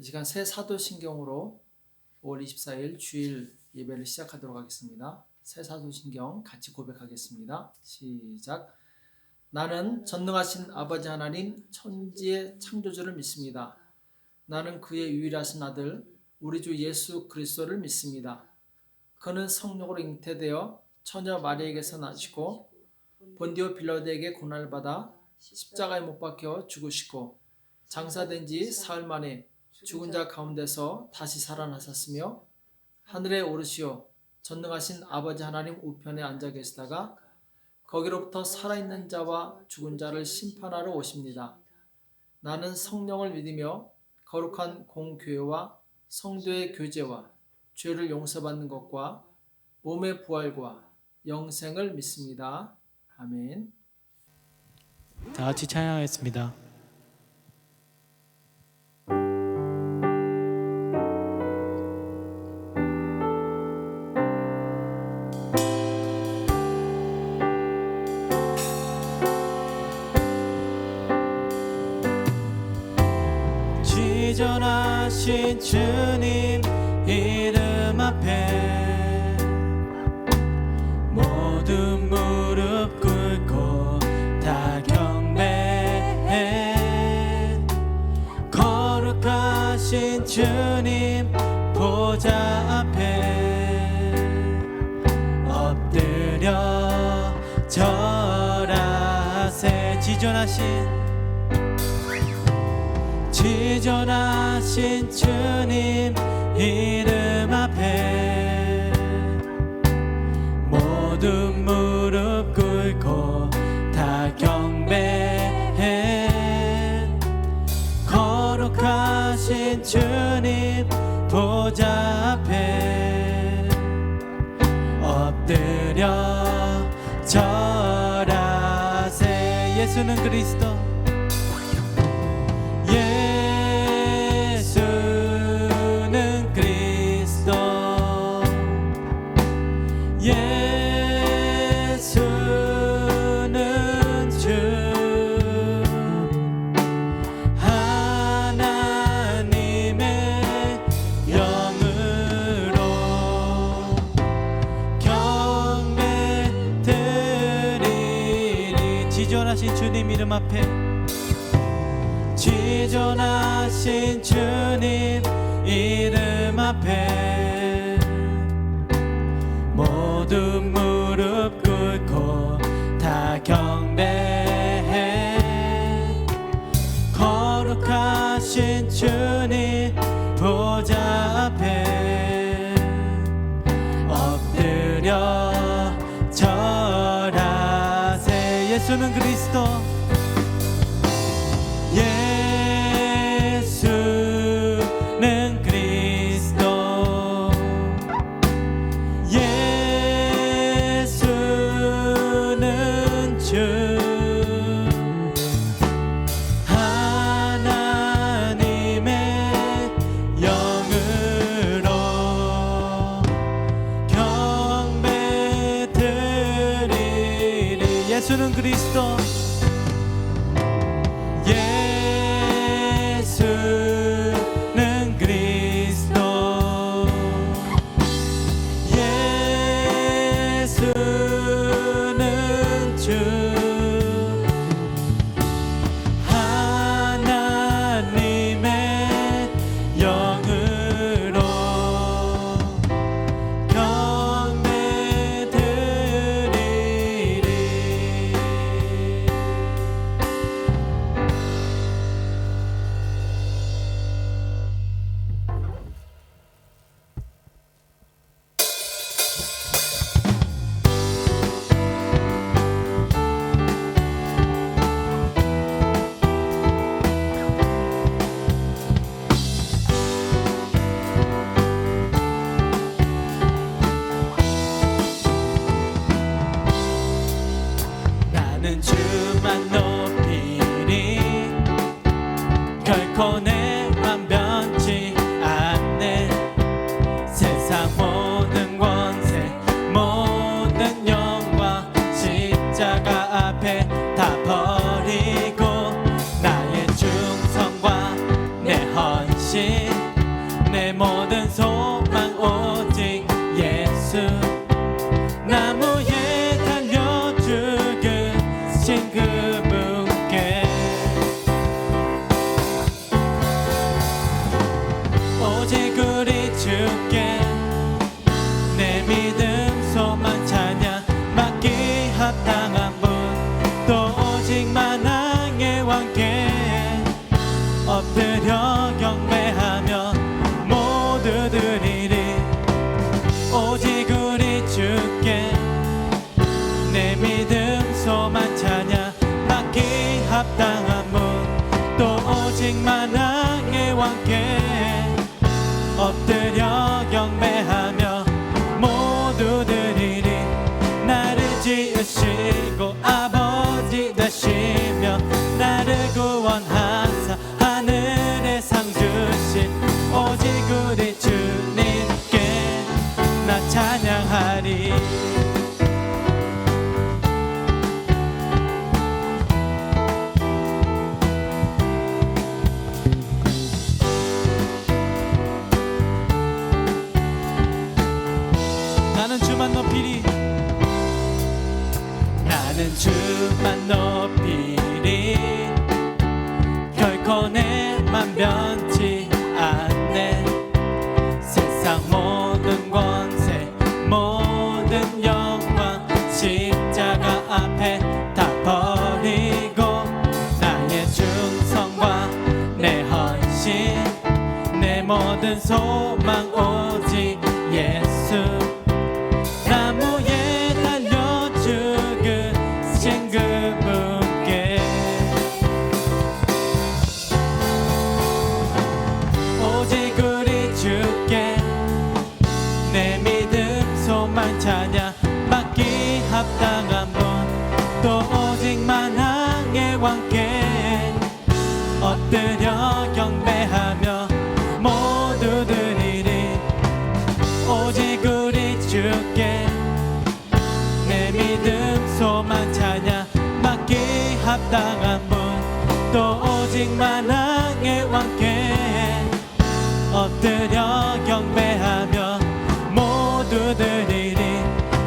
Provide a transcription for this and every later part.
시간 새 사도신경으로 5월 24일 주일 예배를 시작하도록 하겠습니다. 새 사도신경 같이 고백하겠습니다. 시작. 나는 전능하신 아버지 하나님 천지의 창조주를 믿습니다. 나는 그의 유일하신 아들 우리 주 예수 그리스도를 믿습니다. 그는 성령으로 잉태되어 처녀 마리아에게서 나시고 본디오 빌라도에게 고난을 받아 십자가에 못 박혀 죽으시고 장사된 지 사흘 만에 죽은 자 가운데서 다시 살아나셨으며 하늘에 오르시어 전능하신 아버지 하나님 우편에 앉아 계시다가 거기로부터 살아있는 자와 죽은 자를 심판하러 오십니다. 나는 성령을 믿으며 거룩한 공교회와 성도의 교제와 죄를 용서받는 것과 몸의 부활과 영생을 믿습니다. 아멘. 다 같이 찬양하겠습니다. 지존하신 주님 이름 앞에 모든 무릎 꿇고 다 경배해. 거룩하신 주님 보좌 앞에 엎드려 절하세. 지존하신 주님 이름 앞에 모든 무릎 꿇고 다 경배해. 거룩하신 주님 보좌 앞에 엎드려 절하세. 예수는 그리스도, 예수는 그리스도, 예수는 주, 하나님의 영으로 경배드리리. 지존하신 주님 이름 앞에, 지존하신 주님 이름 앞에 모든 무릎 꿇고 다 경배해. 거룩하신 주님 보좌 앞에 엎드려 절하세. 예수는 그리스도, 예수는 그리스도, 예수는 주, 하나님의 영으로 경배드리리. 예수는 그리스도, 예수는 그리스도, 예수는 주, 하나님의 영으로 경배드리리. 나는 주만 높이리. 결코 내맘 변치 않네. 세상 모든 권세 모든 영광 십자가 앞에 다 버리고 나의 충성과 내 헌신 왕께 엎드려 경배하며 모두 드리리. 오직 우리 주께 내 믿음 소망 찬양 받기 합당한 분 또 오직 만왕의 왕께 엎드려 경배하며 모두 드리리. 나를 지으시고 아버지 되시며 나를 구원하사 하늘에 상 주신 오직 우리 주님께 나 찬양하리. 나는 주만 높이리. 나는 주만 높이리. 결코 내만 변치 않네. 세상 모든 권세 모든 영광 십자가 앞에 다 버리고 나의 충성과 내 헌신 내 모든 소망 오직 예수. 나무에 달려 죽으신 그분께 오직 우리 주께 내 믿음 소망 찬양 받기 합당한 분 또 오직 만왕의 왕께 엎드려 경배하며 모두 드리리. 오직 우리 주께 내 믿음 소망 찬양 받기 합당한 분 또 오직 만왕의 왕께 엎드려 경배하며 모두 드리리.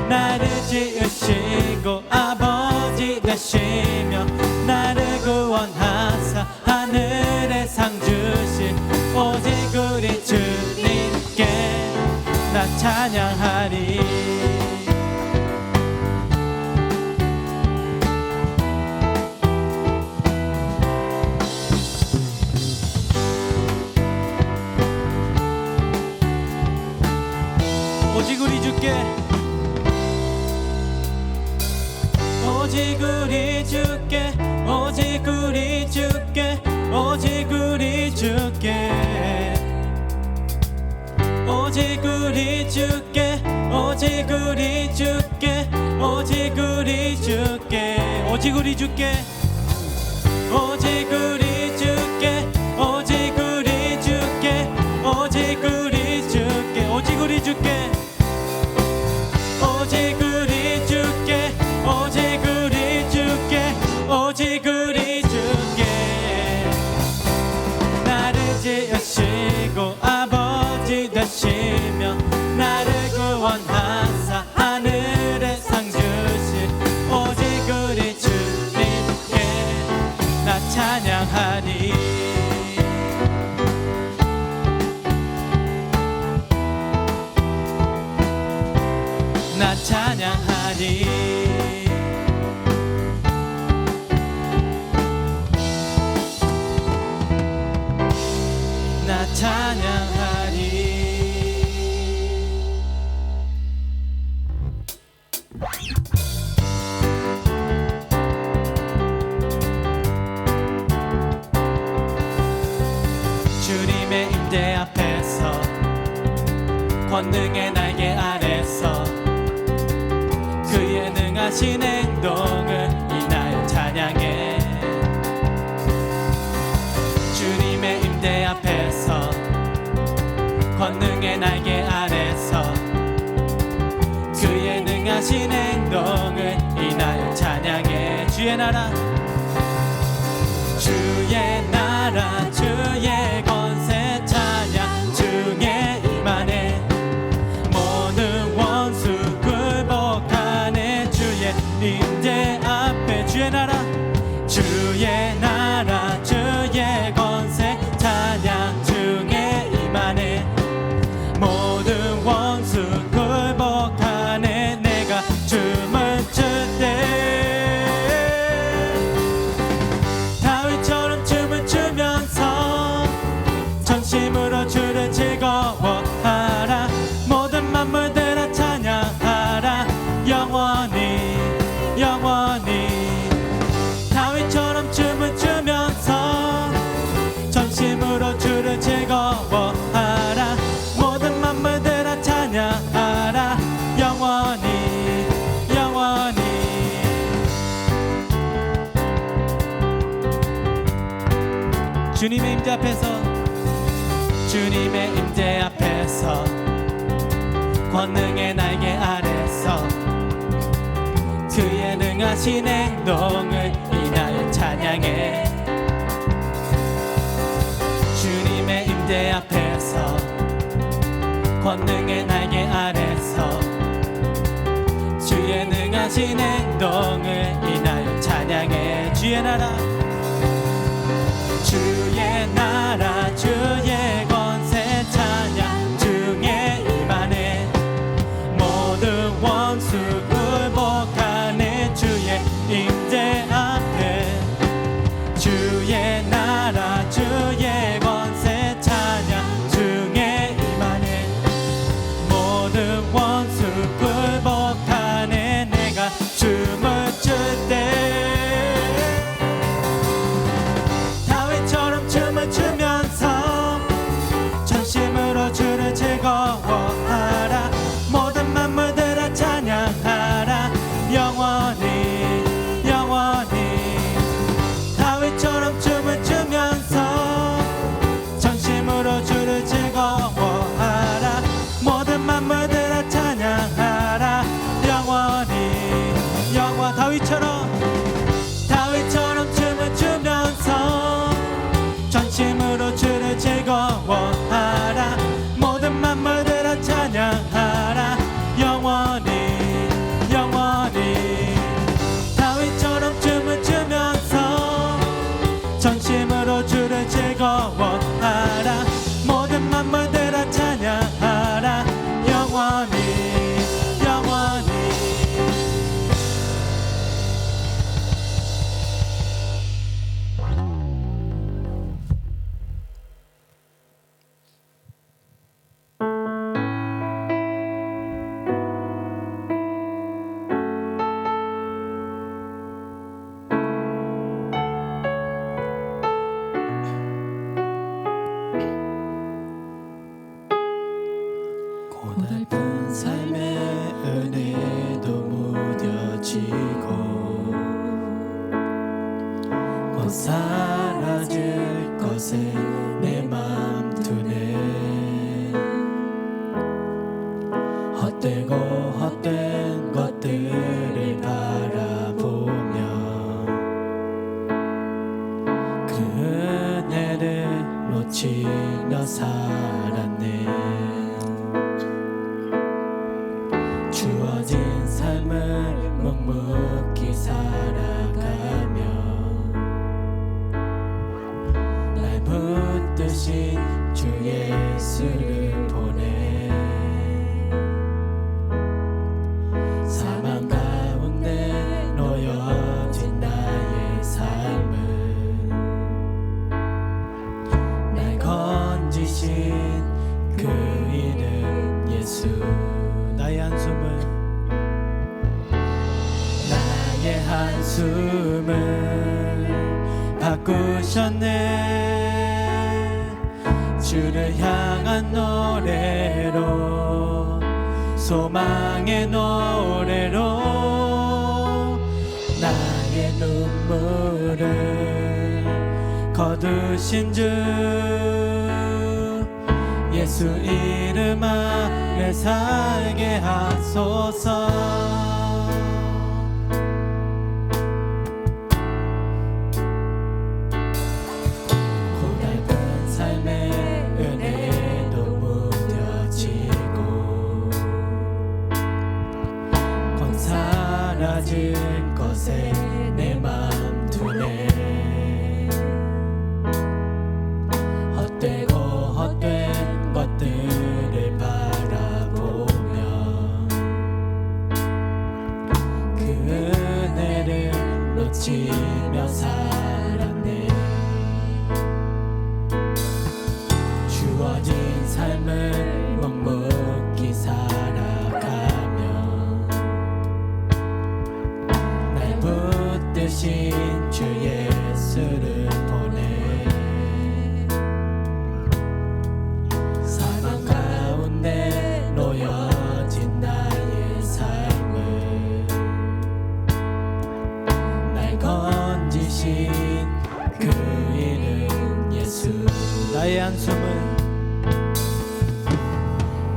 나를 지으시고 아버지 되시며 나를 구원하사 하늘에 상 주신 오직 우리 주님께 나 찬양하리. 오직 우리 주께 오직 우리 주께 오직 우리 주께 오직 우리 주께 오직 우리 주께 오직 우리 주께 오직 우리 주께 오직 우리 주께 오직 우리 주께 오직 우리 주께 오직 우리 주께 오직 우리 주께 오직 우리 주께 오직 우리 주께 오직 우리 주께 나를 지으시고 아버지 되시며 나를 구원하사 하늘에 상 주신 오직 우리 주님께 나 찬양하리. 나 찬양하리. 나 찬양하리. 주님의 임재 앞에서 권능의 날개 아래서 그의 능하신 행동을 인하여 찬양해. 주님의 임재 앞에서 권능의 날개 아래서 그의 능하신 행동을 인하여 찬양해. 주의 나라 주의 나라 주의 권세 찬양 주의 임하네. 모든 원수 굴복하네. 주의 임재 앞에 주의 나라 주의 권세 찬양 주의 임하네. 모든 원수 굴복하네. 내가 춤을 출 때 다윗 주님의 임재 앞에서 주님의 임재 앞에서 권능의 날개 아래서 그의 능하신 행동을 인하여 찬양해. 주님의 임재 앞에서 권능의 날개 아래서 주의 능하신 행동을 인하여 찬양해. 주의 나라 주의 나라 주의 권세 찬양 중에 임하네. 모든 원수 굴복하네. 주의 임재 앞에 주의 나라 주의 권세 찬양 중에 임하네. 모든 원수 굴복하네. 내가 춤을 출 때 춤을 추면서 전심으로 주를 즐거워하라. 모든 만물들아 찬양하라. 영원히 영원히 다윗처럼 춤을 추면서 전심으로 주를 즐거워하라. 모든 만물들아 찬양하라. 영원히 영원 다윗처럼 춤을 추면서 전심으로 주를 즐거워하라. 모든 만물들아 찬양하라. 영원히 영원히 다윗처럼 춤을 추면서 전심으로 주를 즐거워하라. 모든 만물들아 찬양하라. 영원히 영원히 고달픈 삶의 은혜도 무뎌지고 곧 사라질 것에 내 맘 두네. 헛되고 헛된 것들을 바라보며 그 은혜를 놓치며 살았네. 주어진 삶을 묵묵히 살아가며 날 붙드신 주 예수를 보내. 사망 가운데 놓여진 나의 삶을 날 건지신 그 이름 예수. 나의 한숨을 바꾸셨네. 주를 향한 노래로 소망의 노래로 나의 눈물을 거두신 주 예수 이름 아래 살게 하소서. 고달픈 삶의 은혜도 무뎌지고 곧 사라질 것에 내 맘 두네. 헛되고 헛된 것들을 바라보며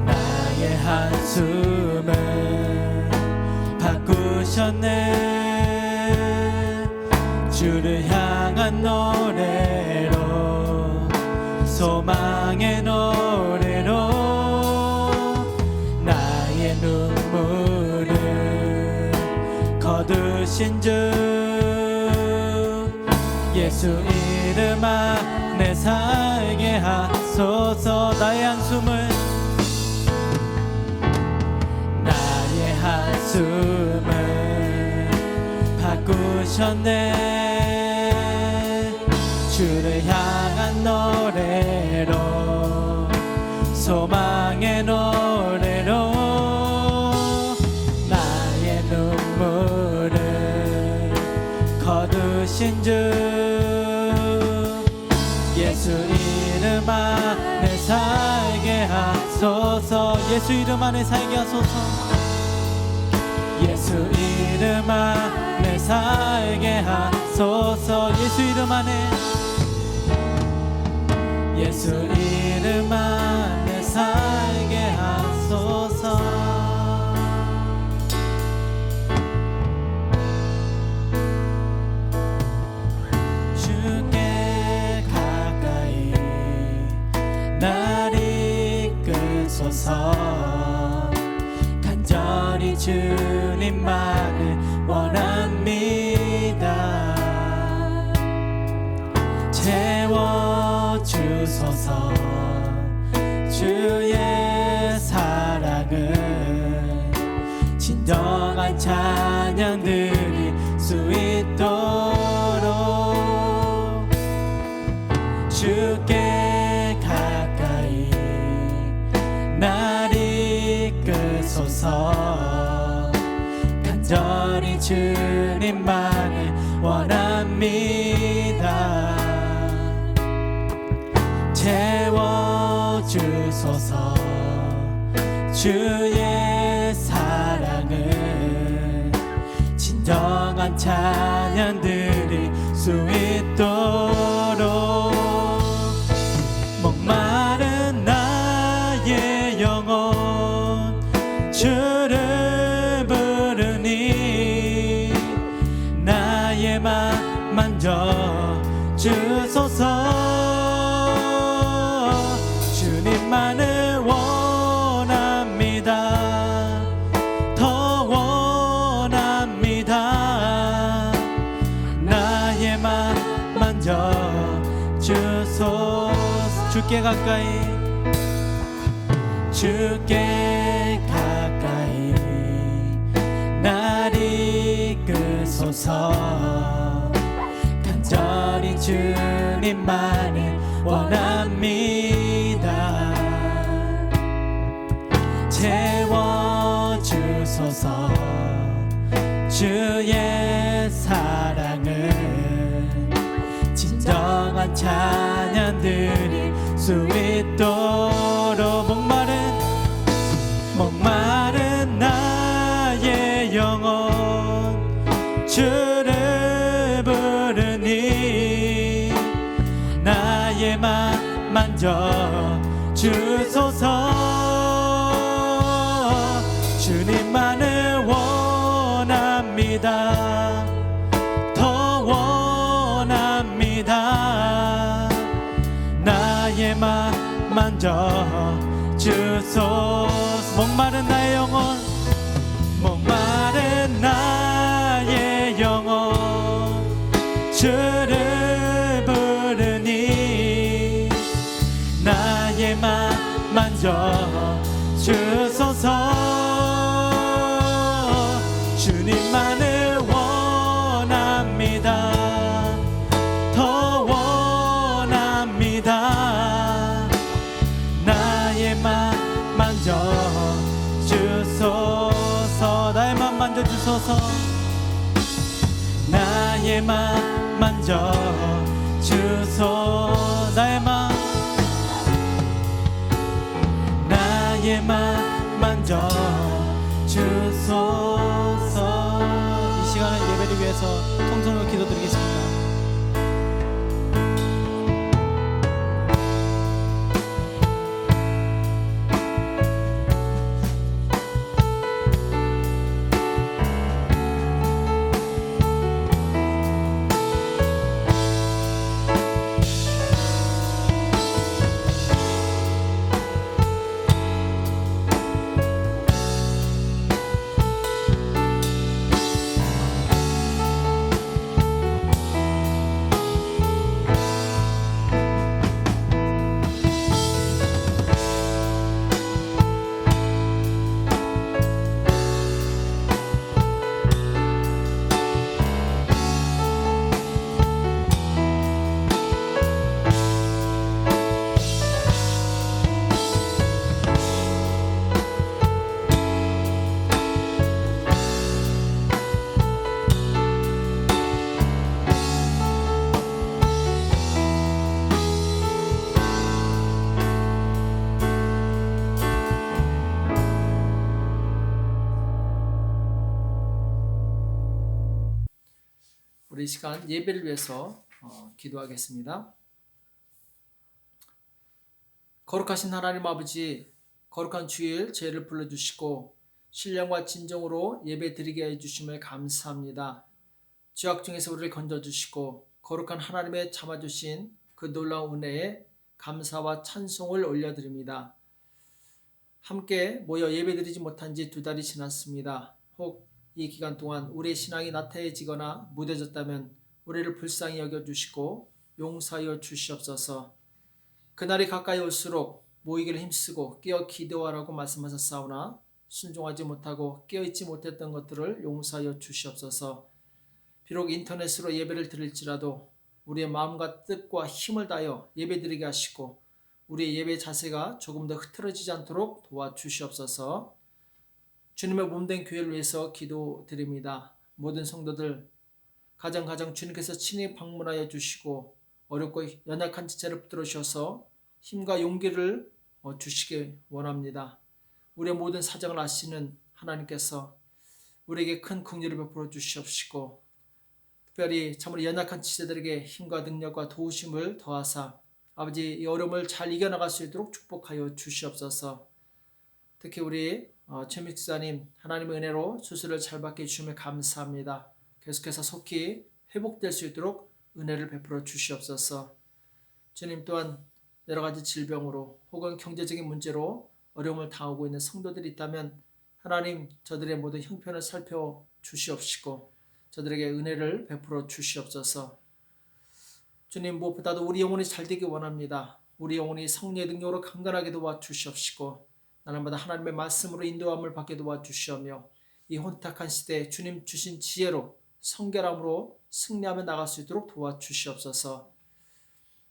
나의 한숨을 바꾸셨네. 주를 향한 노래로, 소망의 노래로 나의 눈물을 거두신 주, 예수 이름 안에 살게 하소서. 나의 한숨을 바꾸셨네. 주를 향한 노래로, 소망의 노래로 나의 눈물을 거두신 주, 예수 이름 안에 살게 하소서. 예수 이름 안에 살게 하소서. 예수 이름 안에 살게 하소서. 예수 이름 안에, 예수 이름 안에 살게 하소서. 주께 가까이 날 이끌소서. 간절히 주님만을 원합니다. 채워주소서. 주의 사랑을 진정한 찬양 드릴 수 있도록 주께 가까이 날 이끌소서. 간절히 주님만을 원합니다. 채워주소서. 주의 사랑을 진정한 찬양 드릴 수 있도록 목마른 나의 영혼 주를 부르니 나의 맘 만져주소서. 주님만을 원합니다. 더 원합니다. 나의 맘 만져주소서. 주께 가까이, 주께 가까이 날 이끌소서. 간절히 주님만을 원합니다. 채워주소서. 주의 사랑을 진정한 찬양 드릴 수 있도록 목마른 나의 영혼 주를 부르니 나의 맘 만져주소서. 주님만을 원합니다. 더 원합니다. 나의 맘 만져주소서. 목마른 나의 영혼, 목마른 나의 영혼 주를 부르니 나의 맘 만져주소서. 주님만을 원합니다. 더 원합니다. 나의 맘 만져주소서. 나의 맘 만져주소서. 나의 맘 만져주소서. 나의 맘, 나의 맘 만져주소서. 이 시간은 예배를 위해서 통성으로 기도드리겠습니다. 우리 시간 예배를 위해서 기도하겠습니다. 거룩하신 하나님 아버지, 거룩한 주일 저희를 불러주시고 신령과 진정으로 예배 드리게 해주심을 감사합니다. 죄악 중에서 우리를 건져주시고 거룩한 하나님의 참아주신 그 놀라운 은혜에 감사와 찬송을 올려드립니다. 함께 모여 예배드리지 못한 지 2달이 지났습니다. 혹 이 기간 동안 우리의 신앙이 나태해지거나 무뎌졌다면 우리를 불쌍히 여겨주시고 용서하여 주시옵소서. 그날이 가까이 올수록 모이기를 힘쓰고 깨어 기도하라고 말씀하셨사오나 순종하지 못하고 깨어있지 못했던 것들을 용서하여 주시옵소서. 비록 인터넷으로 예배를 드릴지라도 우리의 마음과 뜻과 힘을 다하여 예배드리게 하시고 우리의 예배 자세가 조금 더 흐트러지지 않도록 도와주시옵소서. 주님의 몸된 교회를 위해서 기도드립니다. 모든 성도들 가정 주님께서 친히 방문하여 주시고 어렵고 연약한 지체를 붙들어 주셔서 힘과 용기를 주시기 원합니다. 우리의 모든 사정을 아시는 하나님께서 우리에게 큰 긍휼을 베풀어 주시옵시고 특별히 참으로 연약한 지체들에게 힘과 능력과 도우심을 더하사 아버지 이 어려움을 잘 이겨나갈 수 있도록 축복하여 주시옵소서. 특히 우리 최민식 지사님 하나님의 은혜로 수술을 잘 받게 해주시면 감사합니다. 계속해서 속히 회복될 수 있도록 은혜를 베풀어 주시옵소서. 주님 또한 여러 가지 질병으로 혹은 경제적인 문제로 어려움을 당하고 있는 성도들이 있다면 하나님 저들의 모든 형편을 살펴 주시옵시고 저들에게 은혜를 베풀어 주시옵소서. 주님 무엇보다도 우리 영혼이 잘 되기 원합니다. 우리 영혼이 성령의 능력으로 강건하게 도와주시옵시고 날마다 하나님의 말씀으로 인도함을 받게 도와주시오며 이 혼탁한 시대에 주님 주신 지혜로 성결함으로 승리하며 나갈 수 있도록 도와주시옵소서.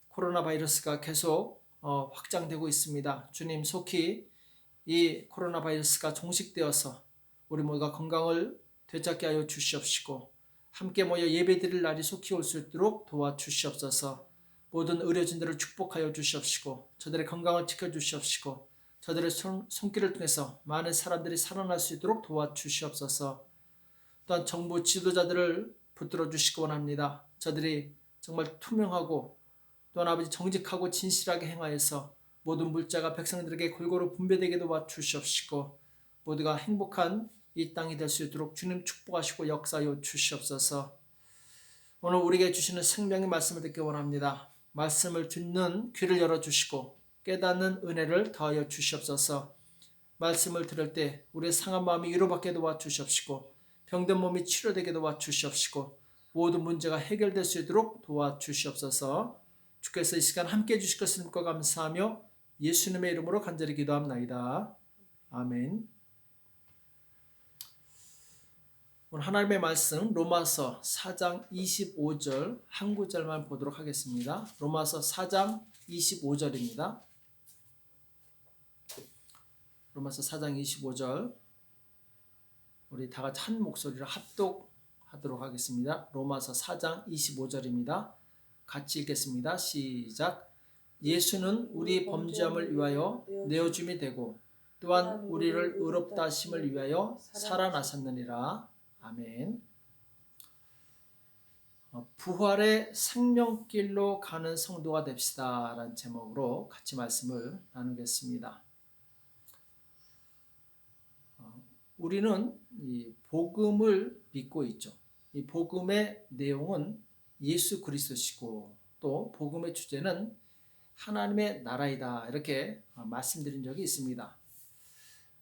코로나 바이러스가 계속 확장되고 있습니다. 주님 속히 이 코로나 바이러스가 종식되어서 우리 모두가 건강을 되찾게 하여 주시옵시고 함께 모여 예배드릴 날이 속히 올 수 있도록 도와주시옵소서. 모든 의료진들을 축복하여 주시옵시고 저들의 건강을 지켜주시옵시고 저들의 손길을 통해서 많은 사람들이 살아날 수 있도록 도와주시옵소서. 또한 정부 지도자들을 붙들어 주시기 원합니다. 저들이 정말 투명하고 또한 아버지 정직하고 진실하게 행하여서 모든 물자가 백성들에게 골고루 분배되게 도와주시옵시고 모두가 행복한 이 땅이 될 수 있도록 주님 축복하시고 역사하여 주시옵소서. 오늘 우리에게 주시는 생명의 말씀을 듣기 원합니다. 말씀을 듣는 귀를 열어주시고 깨닫는 은혜를 더하여 주시옵소서. 말씀을 들을 때 우리의 상한 마음이 위로받게 도와주시옵시고 병든 몸이 치료되게 도와주시옵시고 모든 문제가 해결될 수 있도록 도와주시옵소서. 주께서 이 시간 함께 해주실 것을 믿고 감사하며 예수님의 이름으로 간절히 기도합나이다. 아멘. 오늘 하나님의 말씀 로마서 4장 25절 한 구절만 보도록 하겠습니다. 로마서 4장 25절입니다. 로마서 4장 25절 우리 다 같이 한 목소리로 합독하도록 하겠습니다. 로마서 4장 25절입니다. 같이 읽겠습니다. 시작. 예수는 우리 범죄함을 위하여 내어줌이 되고 또한 우리를 의롭다 하심을 위하여 살아나셨느니라. 아멘. 부활의 생명길로 가는 성도가 됩시다 라는 제목으로 같이 말씀을 나누겠습니다. 우리는 이 복음을 믿고 있죠. 이 복음의 내용은 예수 그리스도시고 또 복음의 주제는 하나님의 나라이다 이렇게 말씀드린 적이 있습니다.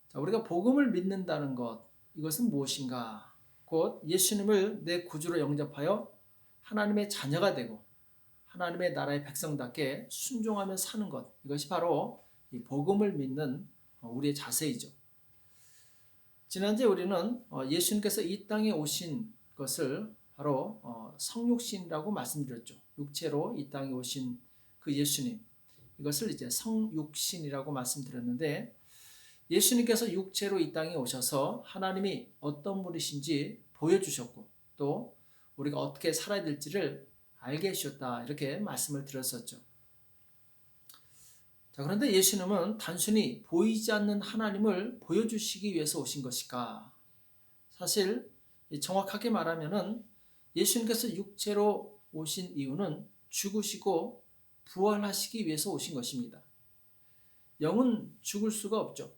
자, 우리가 복음을 믿는다는 것 이것은 무엇인가? 곧 예수님을 내 구주로 영접하여 하나님의 자녀가 되고 하나님의 나라의 백성답게 순종하며 사는 것 이것이 바로 이 복음을 믿는 우리의 자세이죠. 지난주에 우리는 예수님께서 이 땅에 오신 것을 바로 성육신이라고 말씀드렸죠. 육체로 이 땅에 오신 그 예수님 이것을 이제 성육신이라고 말씀드렸는데 예수님께서 육체로 이 땅에 오셔서 하나님이 어떤 분이신지 보여주셨고 또 우리가 어떻게 살아야 될지를 알게 해주셨다 이렇게 말씀을 드렸었죠. 자, 그런데 예수님은 단순히 보이지 않는 하나님을 보여주시기 위해서 오신 것일까? 사실 정확하게 말하면은 예수님께서 육체로 오신 이유는 죽으시고 부활하시기 위해서 오신 것입니다. 영은 죽을 수가 없죠.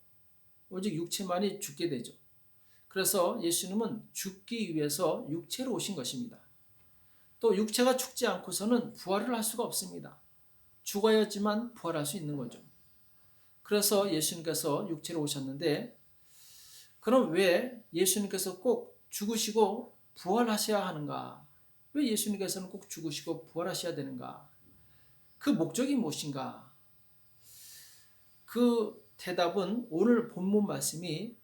오직 육체만이 죽게 되죠. 그래서 예수님은 죽기 위해서 육체로 오신 것입니다. 또 육체가 죽지 않고서는 부활을 할 수가 없습니다. 죽어야지만 부활할 수 있는 거죠. 그래서 예수님께서 육체로 오셨는데, 그럼 왜 예수님께서 꼭 죽으시고 부활하셔야 하는가? 왜 예수님께서는 꼭 죽으시고 부활하셔야 되는가? 그 목적이 무엇인가? 그 대답은 오늘 본문 말씀이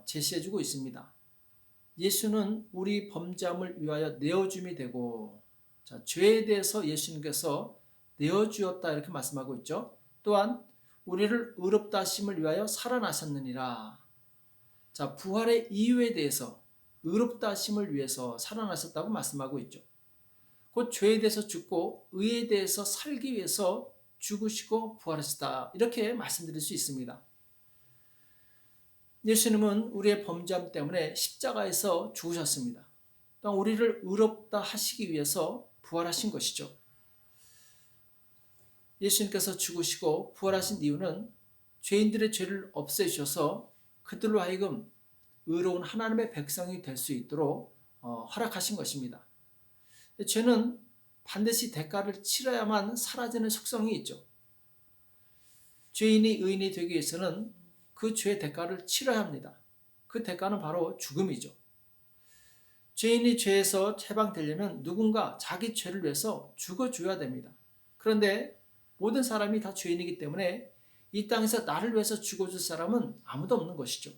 제시해주고 있습니다. 예수는 우리 범죄함을 위하여 내어줌이 되고, 자, 죄에 대해서 예수님께서 내어주었다 이렇게 말씀하고 있죠. 또한 우리를 의롭다 하심을 위하여 살아나셨느니라. 자, 부활의 이유에 대해서 의롭다 하심을 위해서 살아나셨다고 말씀하고 있죠. 곧 죄에 대해서 죽고 의에 대해서 살기 위해서 죽으시고 부활하셨다 이렇게 말씀드릴 수 있습니다. 예수님은 우리의 범죄함 때문에 십자가에서 죽으셨습니다. 또한 우리를 의롭다 하시기 위해서 부활하신 것이죠. 예수님께서 죽으시고 부활하신 이유는 죄인들의 죄를 없애주셔서 그들로 하여금 의로운 하나님의 백성이 될 수 있도록 허락하신 것입니다. 죄는 반드시 대가를 치러야만 사라지는 속성이 있죠. 죄인이 의인이 되기 위해서는 그 죄의 대가를 치러야 합니다. 그 대가는 바로 죽음이죠. 죄인이 죄에서 해방되려면 누군가 자기 죄를 위해서 죽어줘야 됩니다. 그런데 모든 사람이 다 죄인이기 때문에 이 땅에서 나를 위해서 죽어줄 사람은 아무도 없는 것이죠.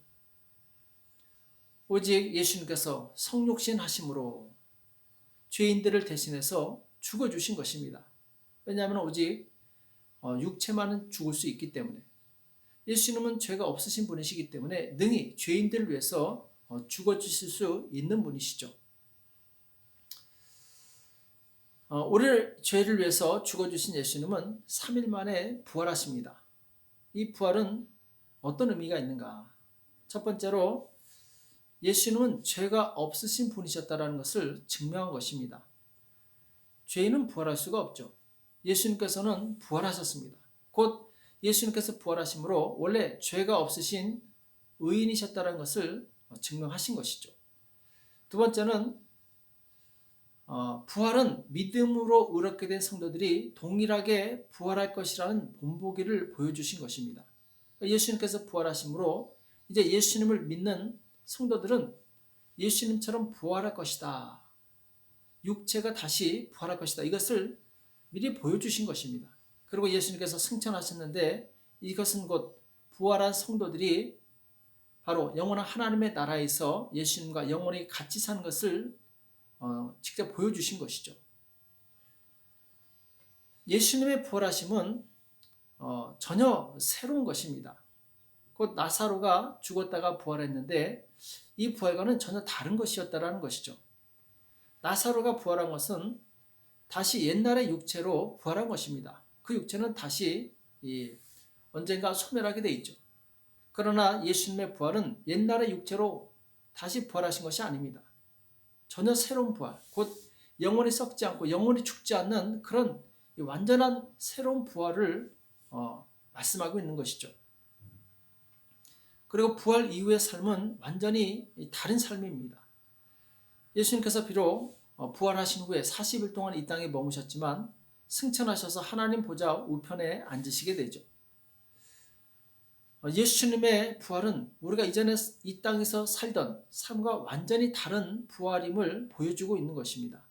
오직 예수님께서 성육신 하심으로 죄인들을 대신해서 죽어주신 것입니다. 왜냐하면 오직 육체만은 죽을 수 있기 때문에, 예수님은 죄가 없으신 분이시기 때문에 능히 죄인들을 위해서 죽어주실 수 있는 분이시죠. 우리를 죄를 위해서 죽어주신 예수님은 3일 만에 부활하십니다. 이 부활은 어떤 의미가 있는가? 첫 번째로 예수님은 죄가 없으신 분이셨다는 것을 증명한 것입니다. 죄인은 부활할 수가 없죠. 예수님께서는 부활하셨습니다. 곧 예수님께서 부활하심으로 원래 죄가 없으신 의인이셨다는 것을 증명하신 것이죠. 두 번째는 부활은 믿음으로 의롭게 된 성도들이 동일하게 부활할 것이라는 본보기를 보여주신 것입니다. 예수님께서 부활하심으로 이제 예수님을 믿는 성도들은 예수님처럼 부활할 것이다. 육체가 다시 부활할 것이다. 이것을 미리 보여주신 것입니다. 그리고 예수님께서 승천하셨는데 이것은 곧 부활한 성도들이 바로 영원한 하나님의 나라에서 예수님과 영원히 같이 사는 것을 직접 보여주신 것이죠. 예수님의 부활하심은 전혀 새로운 것입니다. 곧 나사로가 죽었다가 부활했는데 이 부활과는 전혀 다른 것이었다라는 것이죠. 나사로가 부활한 것은 다시 옛날의 육체로 부활한 것입니다. 그 육체는 다시 언젠가 소멸하게 돼 있죠. 그러나 예수님의 부활은 옛날의 육체로 다시 부활하신 것이 아닙니다. 전혀 새로운 부활, 곧 영원히 썩지 않고 영원히 죽지 않는 그런 완전한 새로운 부활을 말씀하고 있는 것이죠. 그리고 부활 이후의 삶은 완전히 다른 삶입니다. 예수님께서 비록 부활하신 후에 40일 동안 이 땅에 머무셨지만 승천하셔서 하나님 보좌 우편에 앉으시게 되죠. 예수님의 부활은 우리가 이전에 이 땅에서 살던 삶과 완전히 다른 부활임을 보여주고 있는 것입니다.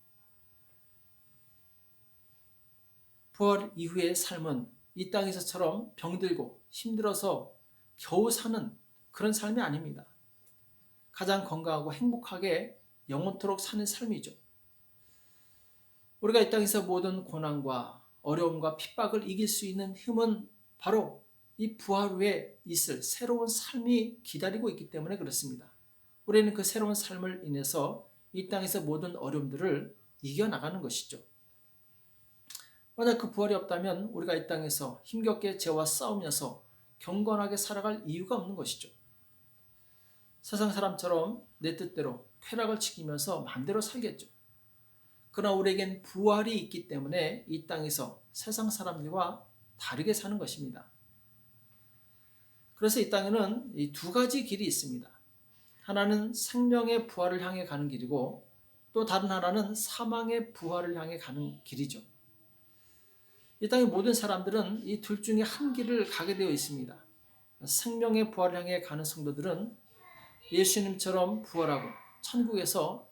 부활 이후의 삶은 이 땅에서처럼 병들고 힘들어서 겨우 사는 그런 삶이 아닙니다. 가장 건강하고 행복하게 영원토록 사는 삶이죠. 우리가 이 땅에서 모든 고난과 어려움과 핍박을 이길 수 있는 힘은 바로 이 부활 후에 있을 새로운 삶이 기다리고 있기 때문에 그렇습니다. 우리는 그 새로운 삶을 인해서 이 땅에서 모든 어려움들을 이겨나가는 것이죠. 만약 그 부활이 없다면 우리가 이 땅에서 힘겹게 죄와 싸우면서 경건하게 살아갈 이유가 없는 것이죠. 세상 사람처럼 내 뜻대로 쾌락을 지키면서 마음대로 살겠죠. 그러나 우리에겐 부활이 있기 때문에 이 땅에서 세상 사람들과 다르게 사는 것입니다. 그래서 이 땅에는 이 두 가지 길이 있습니다. 하나는 생명의 부활을 향해 가는 길이고 또 다른 하나는 사망의 부활을 향해 가는 길이죠. 이 땅의 모든 사람들은 이 둘 중에 한 길을 가게 되어 있습니다. 생명의 부활을 향해 가는 성도들은 예수님처럼 부활하고 천국에서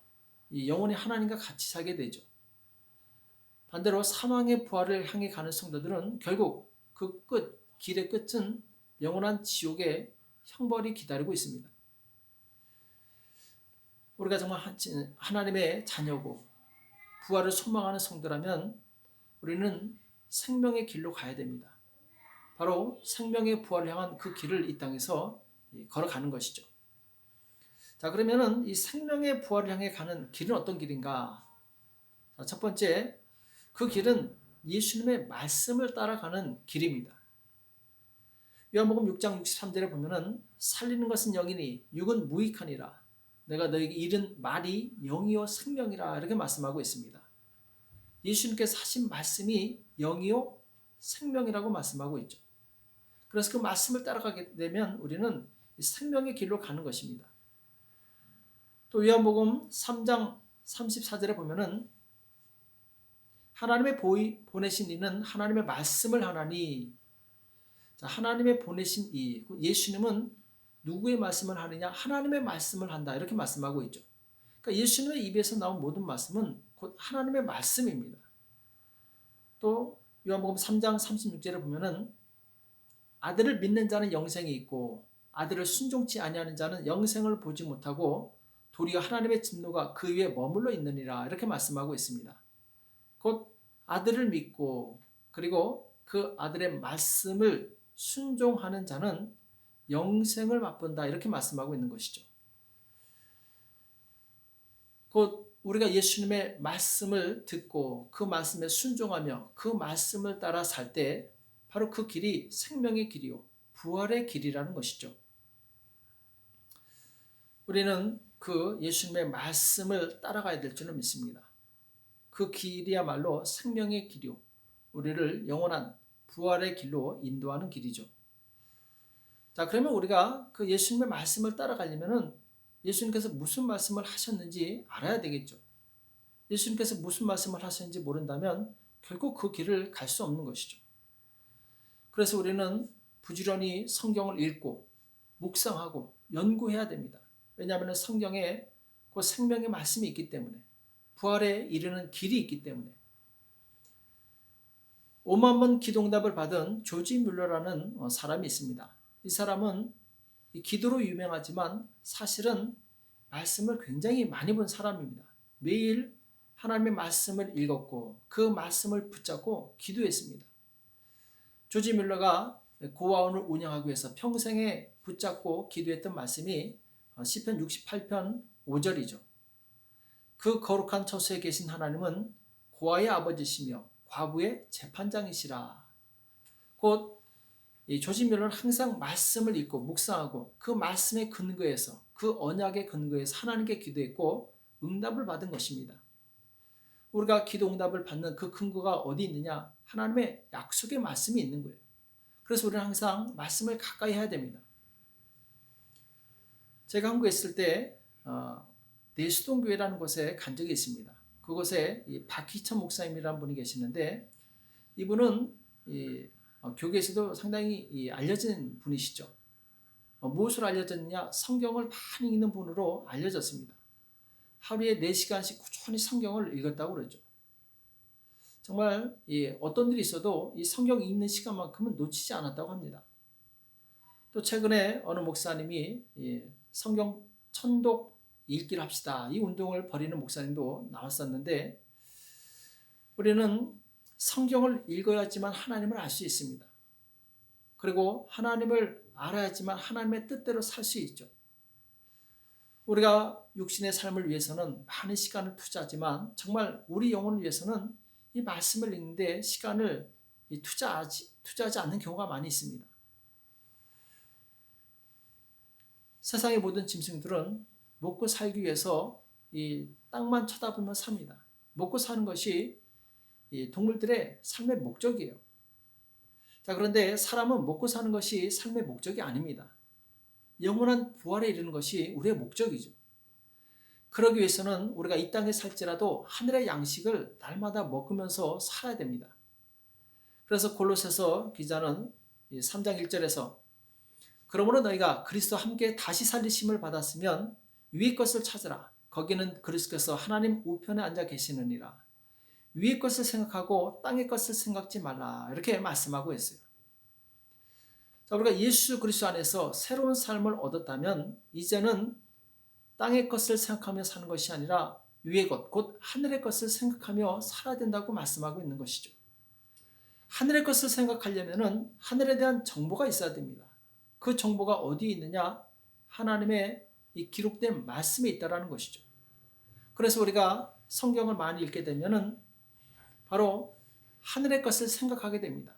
영원히 하나님과 같이 살게 되죠. 반대로 사망의 부활을 향해 가는 성도들은 결국 그 길의 끝은 영원한 지옥의 형벌이 기다리고 있습니다. 우리가 정말 하나님의 자녀고 부활을 소망하는 성도라면 우리는 생명의 길로 가야 됩니다. 바로 생명의 부활을 향한 그 길을 이 땅에서 걸어가는 것이죠. 자, 그러면은 이 생명의 부활을 향해 가는 길은 어떤 길인가? 자, 첫 번째, 그 길은 예수님의 말씀을 따라가는 길입니다. 요한복음 6장 63절에 보면은 살리는 것은 영이니 육은 무익하니라. 내가 너에게 이른 말이 영이요 생명이라 이렇게 말씀하고 있습니다. 예수님께서 하신 말씀이 영이요 생명이라고 말씀하고 있죠. 그래서 그 말씀을 따라가게 되면 우리는 생명의 길로 가는 것입니다. 또 요한복음 3장 34절에 보면은 하나님의 보내신 이는 하나님의 말씀을 하나니. 자, 하나님의 보내신 이 예수님은 누구의 말씀을 하느냐? 하나님의 말씀을 한다 이렇게 말씀하고 있죠. 그러니까 예수님의 입에서 나온 모든 말씀은 곧 하나님의 말씀입니다. 또 요한복음 3장 36절에 보면은 아들을 믿는 자는 영생이 있고 아들을 순종치 아니하는 자는 영생을 보지 못하고 도리어 하나님의 진노가 그 위에 머물러 있느니라 이렇게 말씀하고 있습니다. 곧 아들을 믿고 그리고 그 아들의 말씀을 순종하는 자는 영생을 맛본다 이렇게 말씀하고 있는 것이죠. 곧 우리가 예수님의 말씀을 듣고 그 말씀에 순종하며 그 말씀을 따라 살 때 바로 그 길이 생명의 길이요 부활의 길이라는 것이죠. 우리는 그 예수님의 말씀을 따라가야 될 줄을 믿습니다. 그 길이야말로 생명의 길이요 우리를 영원한 부활의 길로 인도하는 길이죠. 자, 그러면 우리가 그 예수님의 말씀을 따라가려면은 예수님께서 무슨 말씀을 하셨는지 알아야 되겠죠. 예수님께서 무슨 말씀을 하셨는지 모른다면 결국 그 길을 갈 수 없는 것이죠. 그래서 우리는 부지런히 성경을 읽고 묵상하고 연구해야 됩니다. 왜냐하면 성경에 그 생명의 말씀이 있기 때문에 부활에 이르는 길이 있기 때문에 5만 번 기도응답을 받은 조지 뮬러라는 사람이 있습니다. 이 사람은 기도로 유명하지만 사실은 말씀을 굉장히 많이 본 사람입니다. 매일 하나님의 말씀을 읽었고 그 말씀을 붙잡고 기도했습니다. 조지 뮬러가 고아원을 운영하기 위해서 평생에 붙잡고 기도했던 말씀이 시편 68편 5절이죠. 그 거룩한 처소에 계신 하나님은 고아의 아버지시며 과부의 재판장이시라. 곧 조지 뮬러는 항상 말씀을 읽고 묵상하고 그 말씀의 근거에서 그 언약의 근거에서 하나님께 기도했고 응답을 받은 것입니다. 우리가 기도 응답을 받는 그 근거가 어디 있느냐? 하나님의 약속의 말씀이 있는 거예요. 그래서 우리는 항상 말씀을 가까이 해야 됩니다. 제가 한국에 있을 때 내수동교회라는 곳에 간 적이 있습니다. 그곳에 박희천 목사님이라는 분이 계시는데 이분은 교계에서도 상당히 알려진 분이시죠. 무엇으로 알려졌느냐? 성경을 많이 읽는 분으로 알려졌습니다. 하루에 4시간씩 꾸준히 성경을 읽었다고 그러죠. 정말 어떤 일이 있어도 이 성경 읽는 시간만큼은 놓치지 않았다고 합니다. 또 최근에 어느 목사님이 성경 천독 읽기를 합시다. 이 운동을 벌이는 목사님도 나왔었는데 우리는 성경을 읽어야지만 하나님을 알 수 있습니다. 그리고 하나님을 알아야지만 하나님의 뜻대로 살 수 있죠. 우리가 육신의 삶을 위해서는 많은 시간을 투자하지만 정말 우리 영혼을 위해서는 이 말씀을 읽는데 시간을 투자하지 않는 경우가 많이 있습니다. 세상의 모든 짐승들은 먹고 살기 위해서 이 땅만 쳐다보며 삽니다. 먹고 사는 것이 이 동물들의 삶의 목적이에요. 자, 그런데 사람은 먹고 사는 것이 삶의 목적이 아닙니다. 영원한 부활에 이르는 것이 우리의 목적이죠. 그러기 위해서는 우리가 이 땅에 살지라도 하늘의 양식을 날마다 먹으면서 살아야 됩니다. 그래서 골로새서 기자는 3장 1절에서 그러므로 너희가 그리스도와 함께 다시 살리심을 받았으면 위의 것을 찾으라. 거기는 그리스도께서 하나님 우편에 앉아 계시느니라. 위의 것을 생각하고 땅의 것을 생각지 말라. 이렇게 말씀하고 있어요. 자, 우리가 예수 그리스도 안에서 새로운 삶을 얻었다면 이제는 땅의 것을 생각하며 사는 것이 아니라 위의 것, 곧 하늘의 것을 생각하며 살아야 된다고 말씀하고 있는 것이죠. 하늘의 것을 생각하려면 하늘에 대한 정보가 있어야 됩니다. 그 정보가 어디에 있느냐? 하나님의 이 기록된 말씀에 있다라는 것이죠. 그래서 우리가 성경을 많이 읽게 되면은 바로 하늘의 것을 생각하게 됩니다.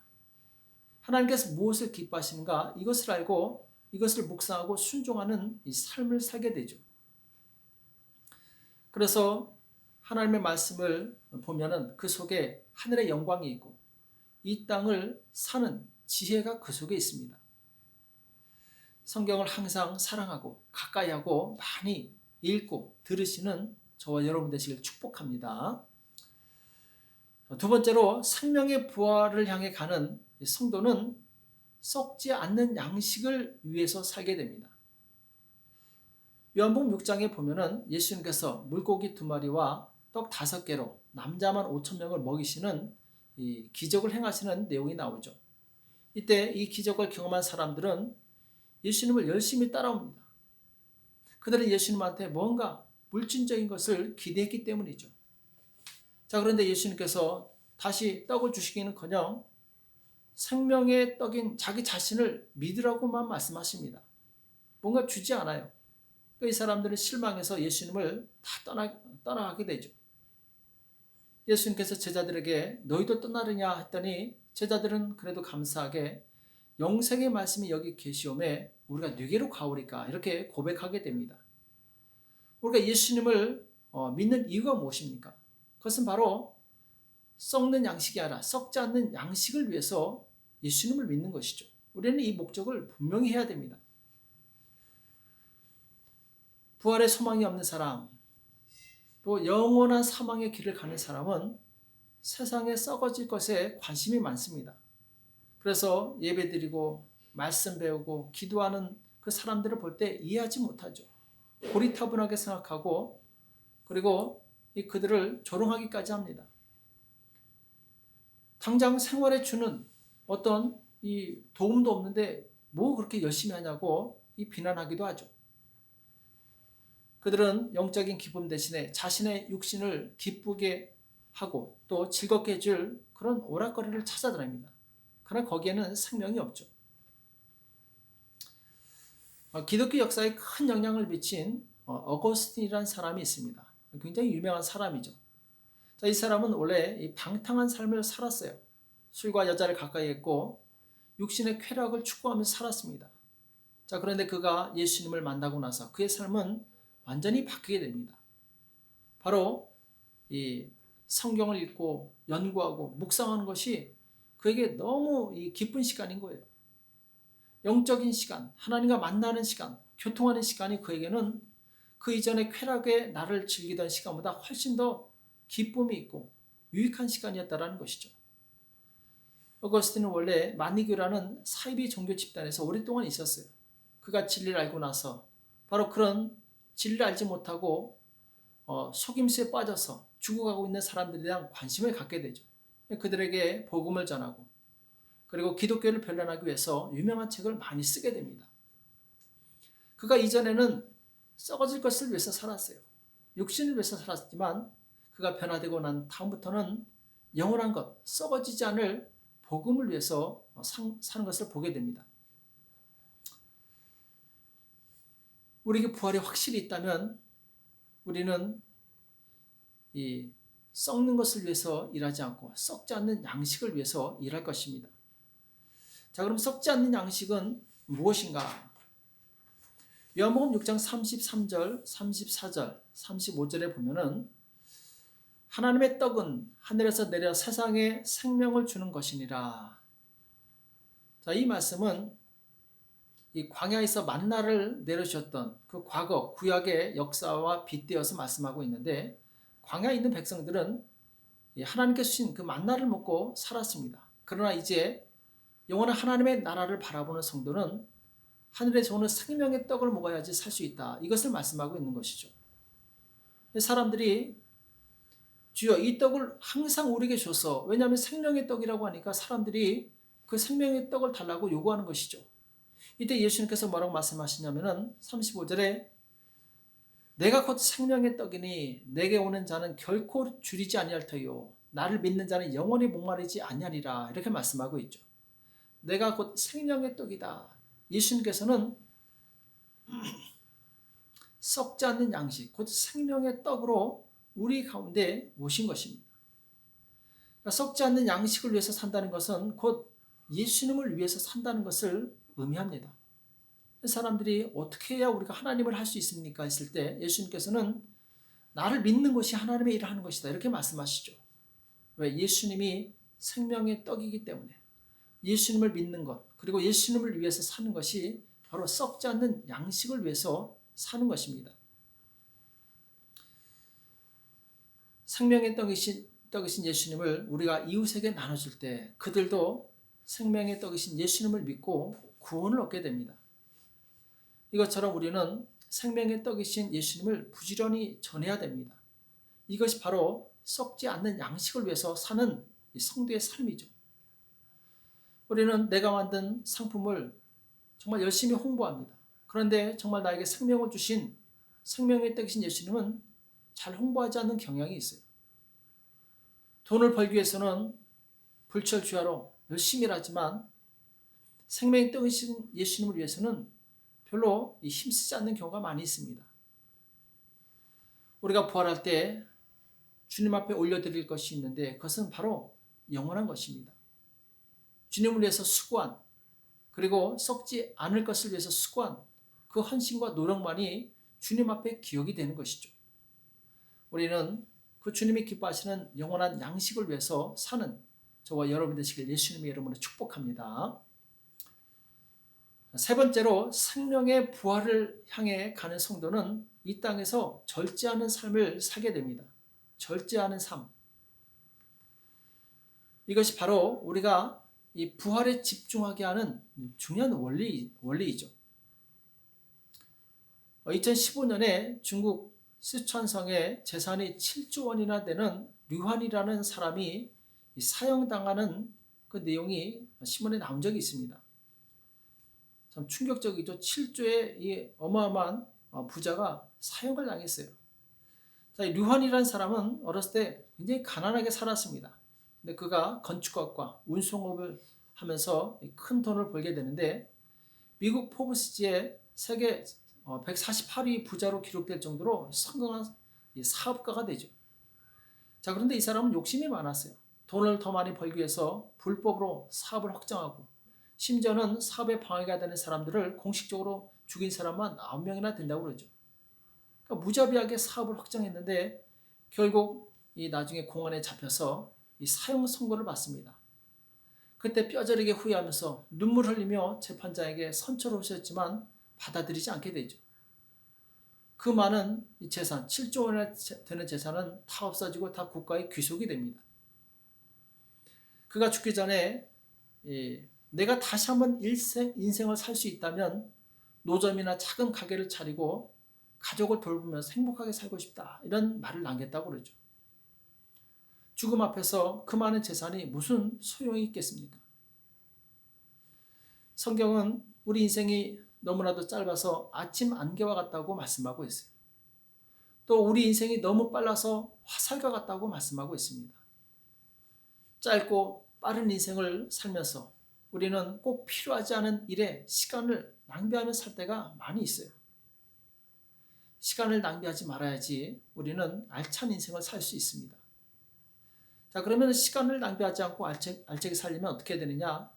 하나님께서 무엇을 기뻐하시는가? 이것을 알고 이것을 묵상하고 순종하는 이 삶을 살게 되죠. 그래서 하나님의 말씀을 보면은 그 속에 하늘의 영광이 있고 이 땅을 사는 지혜가 그 속에 있습니다. 성경을 항상 사랑하고 가까이 하고 많이 읽고 들으시는 저와 여러분 되시길 축복합니다. 두 번째로 생명의 부활을 향해 가는 성도는 썩지 않는 양식을 위해서 살게 됩니다. 요한복음 6장에 보면은 예수님께서 물고기 2마리와 떡 5개로 남자만 5,000명을 먹이시는 이 기적을 행하시는 내용이 나오죠. 이때 이 기적을 경험한 사람들은 예수님을 열심히 따라옵니다. 그들은 예수님한테 뭔가 물질적인 것을 기대했기 때문이죠. 자, 그런데 예수님께서 다시 떡을 주시기는커녕 생명의 떡인 자기 자신을 믿으라고만 말씀하십니다. 뭔가 주지 않아요. 이 사람들은 실망해서 예수님을 다 떠나가게 되죠. 예수님께서 제자들에게 너희도 떠나느냐 했더니 제자들은 그래도 감사하게 영생의 말씀이 여기 계시오매 우리가 네게로 가오리까 이렇게 고백하게 됩니다. 우리가 예수님을 믿는 이유가 무엇입니까? 그것은 바로 썩는 양식이 아니라 썩지 않는 양식을 위해서 예수님을 믿는 것이죠. 우리는 이 목적을 분명히 해야 됩니다. 부활의 소망이 없는 사람, 또 영원한 사망의 길을 가는 사람은 세상에 썩어질 것에 관심이 많습니다. 그래서 예배드리고 말씀 배우고 기도하는 그 사람들을 볼 때 이해하지 못하죠. 고리타분하게 생각하고 그리고 그들을 조롱하기까지 합니다. 당장 생활에 주는 어떤 이 도움도 없는데 뭐 그렇게 열심히 하냐고 비난하기도 하죠. 그들은 영적인 기쁨 대신에 자신의 육신을 기쁘게 하고 또 즐겁게 해줄 그런 오락거리를 찾아다닙니다. 그러나 거기에는 생명이 없죠. 기독교 역사에 큰 영향을 미친 어거스틴이라는 사람이 있습니다. 굉장히 유명한 사람이죠. 자, 이 사람은 원래 이 방탕한 삶을 살았어요. 술과 여자를 가까이 했고 육신의 쾌락을 추구하면서 살았습니다. 자, 그런데 그가 예수님을 만나고 나서 그의 삶은 완전히 바뀌게 됩니다. 바로 이 성경을 읽고 연구하고 묵상하는 것이 그에게 너무 기쁜 시간인 거예요. 영적인 시간, 하나님과 만나는 시간, 교통하는 시간이 그에게는 그 이전의 쾌락의 나를 즐기던 시간보다 훨씬 더 기쁨이 있고 유익한 시간이었다는 것이죠. 어거스틴은 원래 마니교라는 사이비 종교 집단에서 오랫동안 있었어요. 그가 진리를 알고 나서 바로 그런 진리를 알지 못하고 속임수에 빠져서 죽어가고 있는 사람들에 대한 관심을 갖게 되죠. 그들에게 복음을 전하고 그리고 기독교를 변론하기 위해서 유명한 책을 많이 쓰게 됩니다. 그가 이전에는 썩어질 것을 위해서 살았어요. 육신을 위해서 살았지만 그가 변화되고 난 다음부터는 영원한 것, 썩어지지 않을 복음을 위해서 사는 것을 보게 됩니다. 우리에게 부활이 확실히 있다면 우리는 이 썩는 것을 위해서 일하지 않고 썩지 않는 양식을 위해서 일할 것입니다. 자, 그럼 썩지 않는 양식은 무엇인가? 요한복음 6장 33절, 34절, 35절에 보면은 하나님의 떡은 하늘에서 내려 세상에 생명을 주는 것이니라. 자, 이 말씀은 이 광야에서 만나를 내려주셨던 그 과거 구약의 역사와 빗대어서 말씀하고 있는데, 광야에 있는 백성들은 하나님께서 주신 그 만나를 먹고 살았습니다. 그러나 이제 영원한 하나님의 나라를 바라보는 성도는 하늘에서 오는 생명의 떡을 먹어야지 살 수 있다, 이것을 말씀하고 있는 것이죠. 사람들이 주여 이 떡을 항상 우리에게 줘서, 왜냐하면 생명의 떡이라고 하니까 사람들이 그 생명의 떡을 달라고 요구하는 것이죠. 이때 예수님께서 뭐라고 말씀하시냐면은 35절에 내가 곧 생명의 떡이니 내게 오는 자는 결코 줄이지 아니할 터요 나를 믿는 자는 영원히 목마르지 아니하리라, 이렇게 말씀하고 있죠. 내가 곧 생명의 떡이다. 예수님께서는 썩지 않는 양식, 곧 생명의 떡으로 우리 가운데 오신 것입니다. 그러니까 썩지 않는 양식을 위해서 산다는 것은 곧 예수님을 위해서 산다는 것을 의미합니다. 사람들이 어떻게 해야 우리가 하나님을 할 수 있습니까? 했을 때 예수님께서는 나를 믿는 것이 하나님의 일을 하는 것이다, 이렇게 말씀하시죠. 왜? 예수님이 생명의 떡이기 때문에 예수님을 믿는 것, 그리고 예수님을 위해서 사는 것이 바로 썩지 않는 양식을 위해서 사는 것입니다. 생명의 떡이신 예수님을 우리가 이웃에게 나눠줄 때 그들도 생명의 떡이신 예수님을 믿고 구원을 얻게 됩니다. 이것처럼 우리는 생명의 떡이신 예수님을 부지런히 전해야 됩니다. 이것이 바로 썩지 않는 양식을 위해서 사는 성도의 삶이죠. 우리는 내가 만든 상품을 정말 열심히 홍보합니다. 그런데 정말 나에게 생명을 주신 생명의 떡이신 예수님은 잘 홍보하지 않는 경향이 있어요. 돈을 벌기 위해서는 불철주야로 열심히 일하지만 생명의 떡이신 예수님을 위해서는 별로 힘쓰지 않는 경우가 많이 있습니다. 우리가 부활할 때 주님 앞에 올려드릴 것이 있는데 그것은 바로 영원한 것입니다. 주님을 위해서 수고한, 그리고 썩지 않을 것을 위해서 수고한 그 헌신과 노력만이 주님 앞에 기억이 되는 것이죠. 우리는 그 주님이 기뻐하시는 영원한 양식을 위해서 사는 저와 여러분 되시길 예수님의 이름으로 축복합니다. 세 번째로 생명의 부활을 향해 가는 성도는 이 땅에서 절제하는 삶을 살게 됩니다. 절제하는 삶. 이것이 바로 우리가 이 부활에 집중하게 하는 중요한 원리이죠. 2015년에 중국 쓰촨성의 재산이 7조 원이나 되는 류환이라는 사람이 사형당하는 그 내용이 신문에 나온 적이 있습니다. 참 충격적이죠. 7조의 이 어마어마한 부자가 사형을 당했어요. 자, 류환이라는 사람은 어렸을 때 굉장히 가난하게 살았습니다. 근데 그가 건축학과 운송업을 하면서 큰 돈을 벌게 되는데 미국 포브스지에 세계 148위 부자로 기록될 정도로 성공한 사업가가 되죠. 자, 그런데 이 사람은 욕심이 많았어요. 돈을 더 많이 벌기 위해서 불법으로 사업을 확장하고 심지어는 사업에 방해가 되는 사람들을 공식적으로 죽인 사람만 9명이나 된다고 그러죠. 그러니까 무자비하게 사업을 확장했는데 결국 나중에 공안에 잡혀서 사형 선고를 받습니다. 그때 뼈저리게 후회하면서 눈물 흘리며 재판장에게 선처를 하셨지만 받아들이지 않게 되죠. 그 많은 이 재산, 7조 원이나 되는 재산은 다 없어지고 다 국가의 귀속이 됩니다. 그가 죽기 전에 내가 다시 한번 인생을 살 수 있다면 노점이나 작은 가게를 차리고 가족을 돌보면서 행복하게 살고 싶다, 이런 말을 남겼다고 그러죠. 죽음 앞에서 그 많은 재산이 무슨 소용이 있겠습니까? 성경은 우리 인생이 너무나도 짧아서 아침 안개와 같다고 말씀하고 있어요. 또 우리 인생이 너무 빨라서 화살과 같다고 말씀하고 있습니다. 짧고 빠른 인생을 살면서 우리는 꼭 필요하지 않은 일에 시간을 낭비하며 살 때가 많이 있어요. 시간을 낭비하지 말아야지 우리는 알찬 인생을 살 수 있습니다. 자, 그러면 시간을 낭비하지 않고 알차게 살려면 어떻게 되느냐?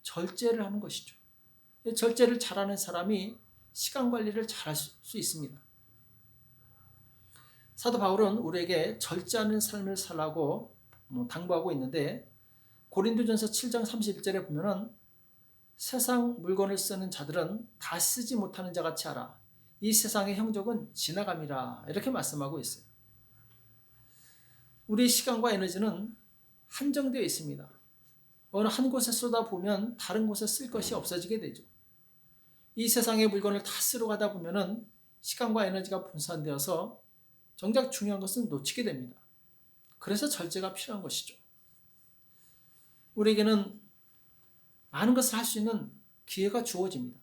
절제를 하는 것이죠. 절제를 잘하는 사람이 시간 관리를 잘할 수 있습니다. 사도 바울은 우리에게 절제하는 삶을 살라고 당부하고 있는데 고린도전서 7장 31절에 보면은 세상 물건을 쓰는 자들은 다 쓰지 못하는 자 같이 하라. 이 세상의 형적은 지나감이라 이렇게 말씀하고 있어요. 우리 시간과 에너지는 한정되어 있습니다. 어느 한 곳에 쏟아보면 다른 곳에 쓸 것이 없어지게 되죠. 이 세상의 물건을 다 쓰러 가다 보면은 시간과 에너지가 분산되어서 정작 중요한 것은 놓치게 됩니다. 그래서 절제가 필요한 것이죠. 우리에게는 많은 것을 할 수 있는 기회가 주어집니다.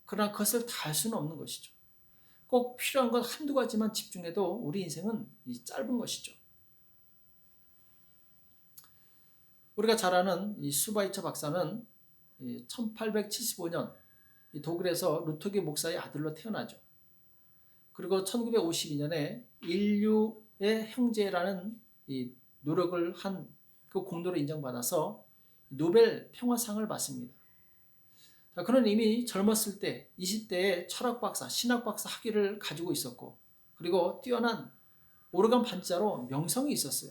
그러나 그것을 다 할 수는 없는 것이죠. 꼭 필요한 것 한두 가지만 집중해도 우리 인생은 짧은 것이죠. 우리가 잘 아는 이 슈바이처 박사는 1875년 독일에서 루트기 목사의 아들로 태어나죠. 그리고 1952년에 인류의 형제라는 이 노력을 한 그 공로를 인정받아서 노벨 평화상을 받습니다. 자, 그는 이미 젊었을 때 20대에 철학 박사, 신학 박사 학위를 가지고 있었고 그리고 뛰어난 오르간 반주자로 명성이 있었어요.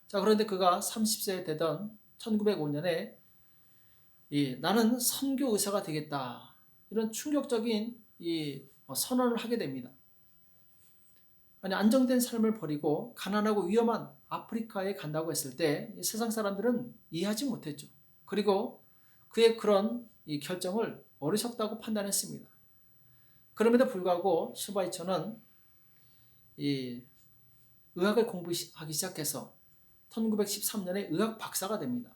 자, 그런데 그가 30세 되던 1905년에 나는 선교 의사가 되겠다 이런 충격적인 선언을 하게 됩니다. 아니, 안정된 삶을 버리고 가난하고 위험한 아프리카에 간다고 했을 때 세상 사람들은 이해하지 못했죠. 그리고 그의 그런 결정을 어리석다고 판단했습니다. 그럼에도 불구하고 슈바이처는 의학을 공부하기 시작해서 1913년에 의학 박사가 됩니다.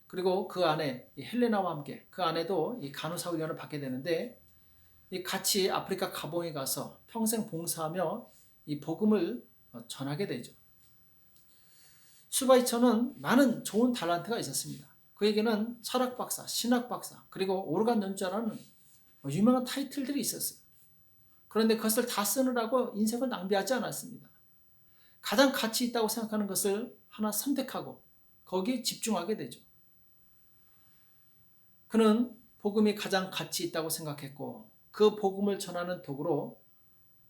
그리고 그 아내 헬레나와 함께 그 아내도 간호사 훈련을 받게 되는데 같이 아프리카 가봉에 가서 평생 봉사하며 이 복음을 전하게 되죠. 슈바이처는 많은 좋은 달란트가 있었습니다. 그에게는 철학 박사, 신학 박사, 그리고 오르간 연주자라는 유명한 타이틀들이 있었어요. 그런데 그것을 다 쓰느라고 인생을 낭비하지 않았습니다. 가장 가치 있다고 생각하는 것을 하나 선택하고 거기에 집중하게 되죠. 그는 복음이 가장 가치 있다고 생각했고 그 복음을 전하는 도구로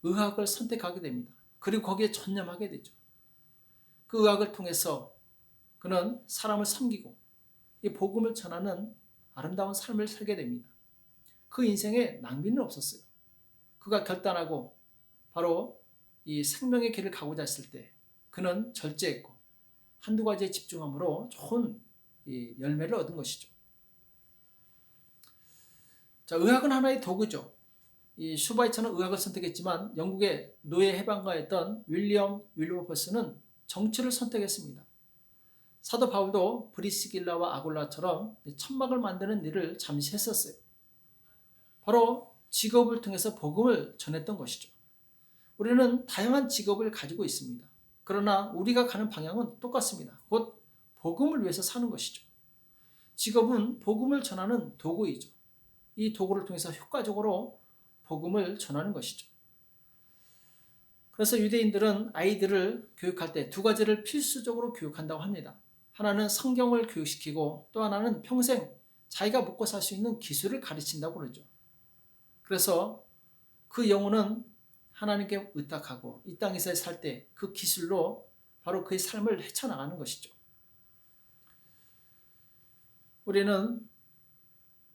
의학을 선택하게 됩니다. 그리고 거기에 전념하게 되죠. 그 의학을 통해서 그는 사람을 섬기고 이 복음을 전하는 아름다운 삶을 살게 됩니다. 그 인생에 낭비는 없었어요. 그가 결단하고 바로 이 생명의 길을 가고자 했을 때 그는 절제했고 한두 가지에 집중함으로 좋은 열매를 얻은 것이죠. 자, 의학은 하나의 도구죠. 이 슈바이처는 의학을 선택했지만 영국의 노예 해방가였던 윌리엄 윌버포스는 정치를 선택했습니다. 사도 바울도 브리스길라와 아굴라처럼 천막을 만드는 일을 잠시 했었어요. 바로 직업을 통해서 복음을 전했던 것이죠. 우리는 다양한 직업을 가지고 있습니다. 그러나 우리가 가는 방향은 똑같습니다. 곧 복음을 위해서 사는 것이죠. 직업은 복음을 전하는 도구이죠. 이 도구를 통해서 효과적으로 복음을 전하는 것이죠. 그래서 유대인들은 아이들을 교육할 때 두 가지를 필수적으로 교육한다고 합니다. 하나는 성경을 교육시키고 또 하나는 평생 자기가 먹고 살 수 있는 기술을 가르친다고 그러죠. 그래서 그 영혼은 하나님께 의탁하고 이 땅에서 살 때 그 기술로 바로 그의 삶을 헤쳐나가는 것이죠. 우리는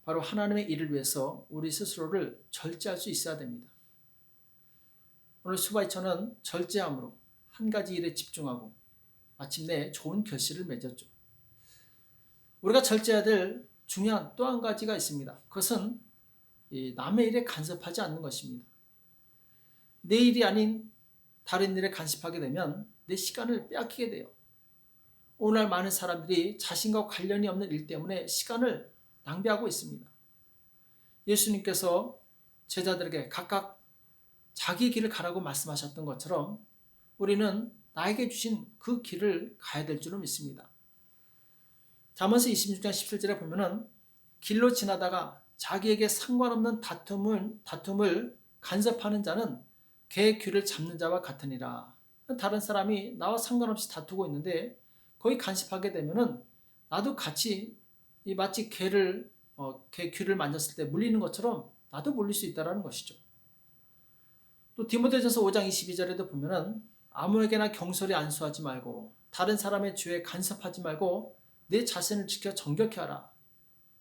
바로 하나님의 일을 위해서 우리 스스로를 절제할 수 있어야 됩니다. 오늘 슈바이처는 절제함으로 한 가지 일에 집중하고 마침내 좋은 결실을 맺었죠. 우리가 절제해야 될 중요한 또 한 가지가 있습니다. 그것은 남의 일에 간섭하지 않는 것입니다. 내 일이 아닌 다른 일에 간섭하게 되면 내 시간을 빼앗기게 돼요. 오늘날 많은 사람들이 자신과 관련이 없는 일 때문에 시간을 낭비하고 있습니다. 예수님께서 제자들에게 각각 자기 길을 가라고 말씀하셨던 것처럼 우리는 나에게 주신 그 길을 가야 될 줄을 믿습니다. 잠언서 26장 17절에 보면은 길로 지나다가 자기에게 상관없는 다툼을 간섭하는 자는 개 귀를 잡는 자와 같으니라. 다른 사람이 나와 상관없이 다투고 있는데 거기 간섭하게 되면은 나도 같이 마치 개 귀를 만졌을 때 물리는 것처럼 나도 물릴 수 있다는 것이죠. 또 디모데전서 5장 22절에도 보면은 아무에게나 경솔히 안수하지 말고 다른 사람의 죄에 간섭하지 말고 내 자신을 지켜 정결케 하라.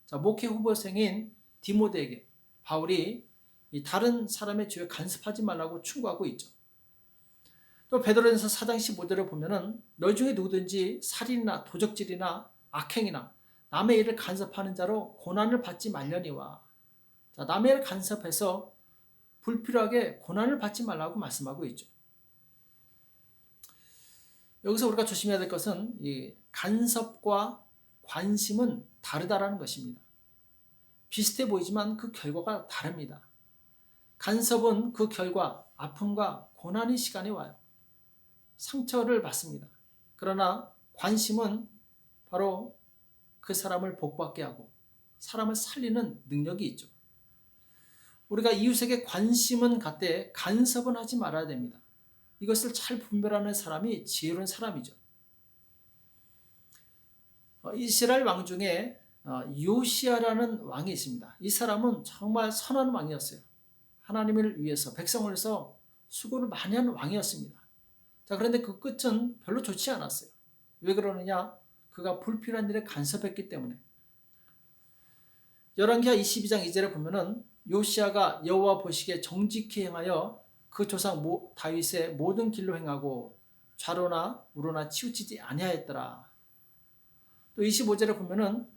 자, 목회 후보생인 디모데에게 바울이 이 다른 사람의 죄에 간섭하지 말라고 충고하고 있죠. 또 베드로전서 4장 15절을 보면은 너희 중에 누구든지 살인이나 도적질이나 악행이나 남의 일을 간섭하는 자로 고난을 받지 말려니와. 자, 남의 일을 간섭해서 불필요하게 고난을 받지 말라고 말씀하고 있죠. 여기서 우리가 조심해야 될 것은 이 간섭과 관심은 다르다라는 것입니다. 비슷해 보이지만 그 결과가 다릅니다. 간섭은 그 결과 아픔과 고난의 시간이 와요. 상처를 받습니다. 그러나 관심은 바로 그 사람을 복받게 하고 사람을 살리는 능력이 있죠. 우리가 이웃에게 관심은 갖되 간섭은 하지 말아야 됩니다. 이것을 잘 분별하는 사람이 지혜로운 사람이죠. 이스라엘 왕 중에 요시야라는 왕이 있습니다. 이 사람은 정말 선한 왕이었어요. 하나님을 위해서 백성을 위해서 수고를 많이 한 왕이었습니다. 자, 그런데 그 끝은 별로 좋지 않았어요. 왜 그러느냐? 그가 불필요한 일에 간섭했기 때문에. 열왕기하 22장 2절에 보면은 요시야가 여호와 보시기에 정직히 행하여 그 조상 다윗의 모든 길로 행하고 좌로나 우로나 치우치지 아니하였더라. 또 25절에 보면은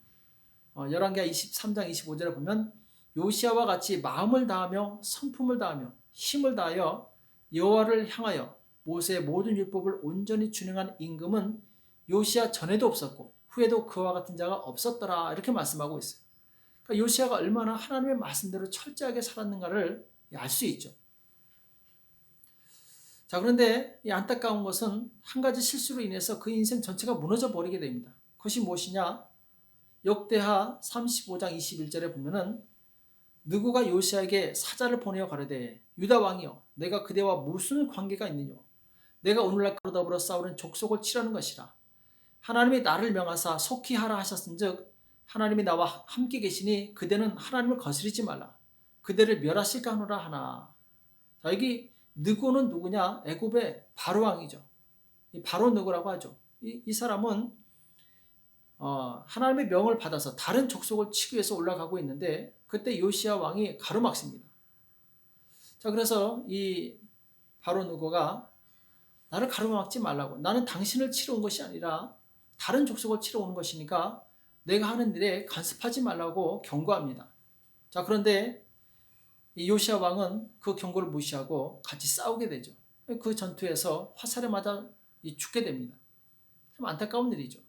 열왕기하 23장 25절에 보면 요시야와 같이 마음을 다하며 성품을 다하며 힘을 다하여 여호와를 향하여 모세의 모든 율법을 온전히 준행한 임금은 요시야 전에도 없었고 후에도 그와 같은 자가 없었더라. 이렇게 말씀하고 있어요. 그러니까 요시야가 얼마나 하나님의 말씀대로 철저하게 살았는가를 알 수 있죠. 자, 그런데 이 안타까운 것은 한 가지 실수로 인해서 그 인생 전체가 무너져 버리게 됩니다. 그것이 무엇이냐? 역대하 35장 21절에 보면은 느고가 요시야에게 사자를 보내어 가로되 유다 왕이여 내가 그대와 무슨 관계가 있느냐? 내가 오늘날 그로 더불어 싸우는 족속을 치라는 것이라. 하나님이 나를 명하사 속히 하라 하셨은즉 하나님이 나와 함께 계시니 그대는 하나님을 거스리지 말라. 그대를 멸하실까 하노라 하나. 자, 여기 느고는 누구냐? 애굽의 바로 왕이죠. 이 바로 느고라고 하죠. 이 사람은 하나님의 명을 받아서 다른 족속을 치기 위해서 올라가고 있는데 그때 요시야 왕이 가로막습니다. 자, 그래서 이 바로 느고가 나를 가로막지 말라고. 나는 당신을 치러 온 것이 아니라 다른 족속을 치러 오는 것이니까 내가 하는 일에 간섭하지 말라고 경고합니다. 자, 그런데 이 요시야 왕은 그 경고를 무시하고 같이 싸우게 되죠. 그 전투에서 화살에 맞아 죽게 됩니다. 참 안타까운 일이죠.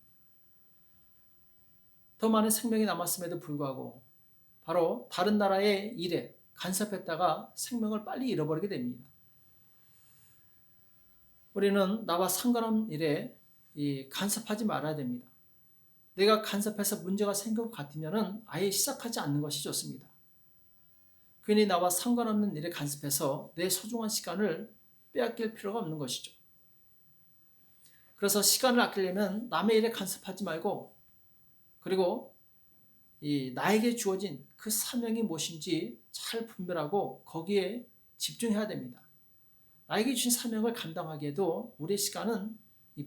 더 많은 생명이 남았음에도 불구하고 바로 다른 나라의 일에 간섭했다가 생명을 빨리 잃어버리게 됩니다. 우리는 나와 상관없는 일에 간섭하지 말아야 됩니다. 내가 간섭해서 문제가 생길 것 같으면 아예 시작하지 않는 것이 좋습니다. 괜히 나와 상관없는 일에 간섭해서 내 소중한 시간을 빼앗길 필요가 없는 것이죠. 그래서 시간을 아끼려면 남의 일에 간섭하지 말고 그리고 나에게 주어진 그 사명이 무엇인지 잘 분별하고 거기에 집중해야 됩니다. 나에게 주신 사명을 감당하기에도 우리의 시간은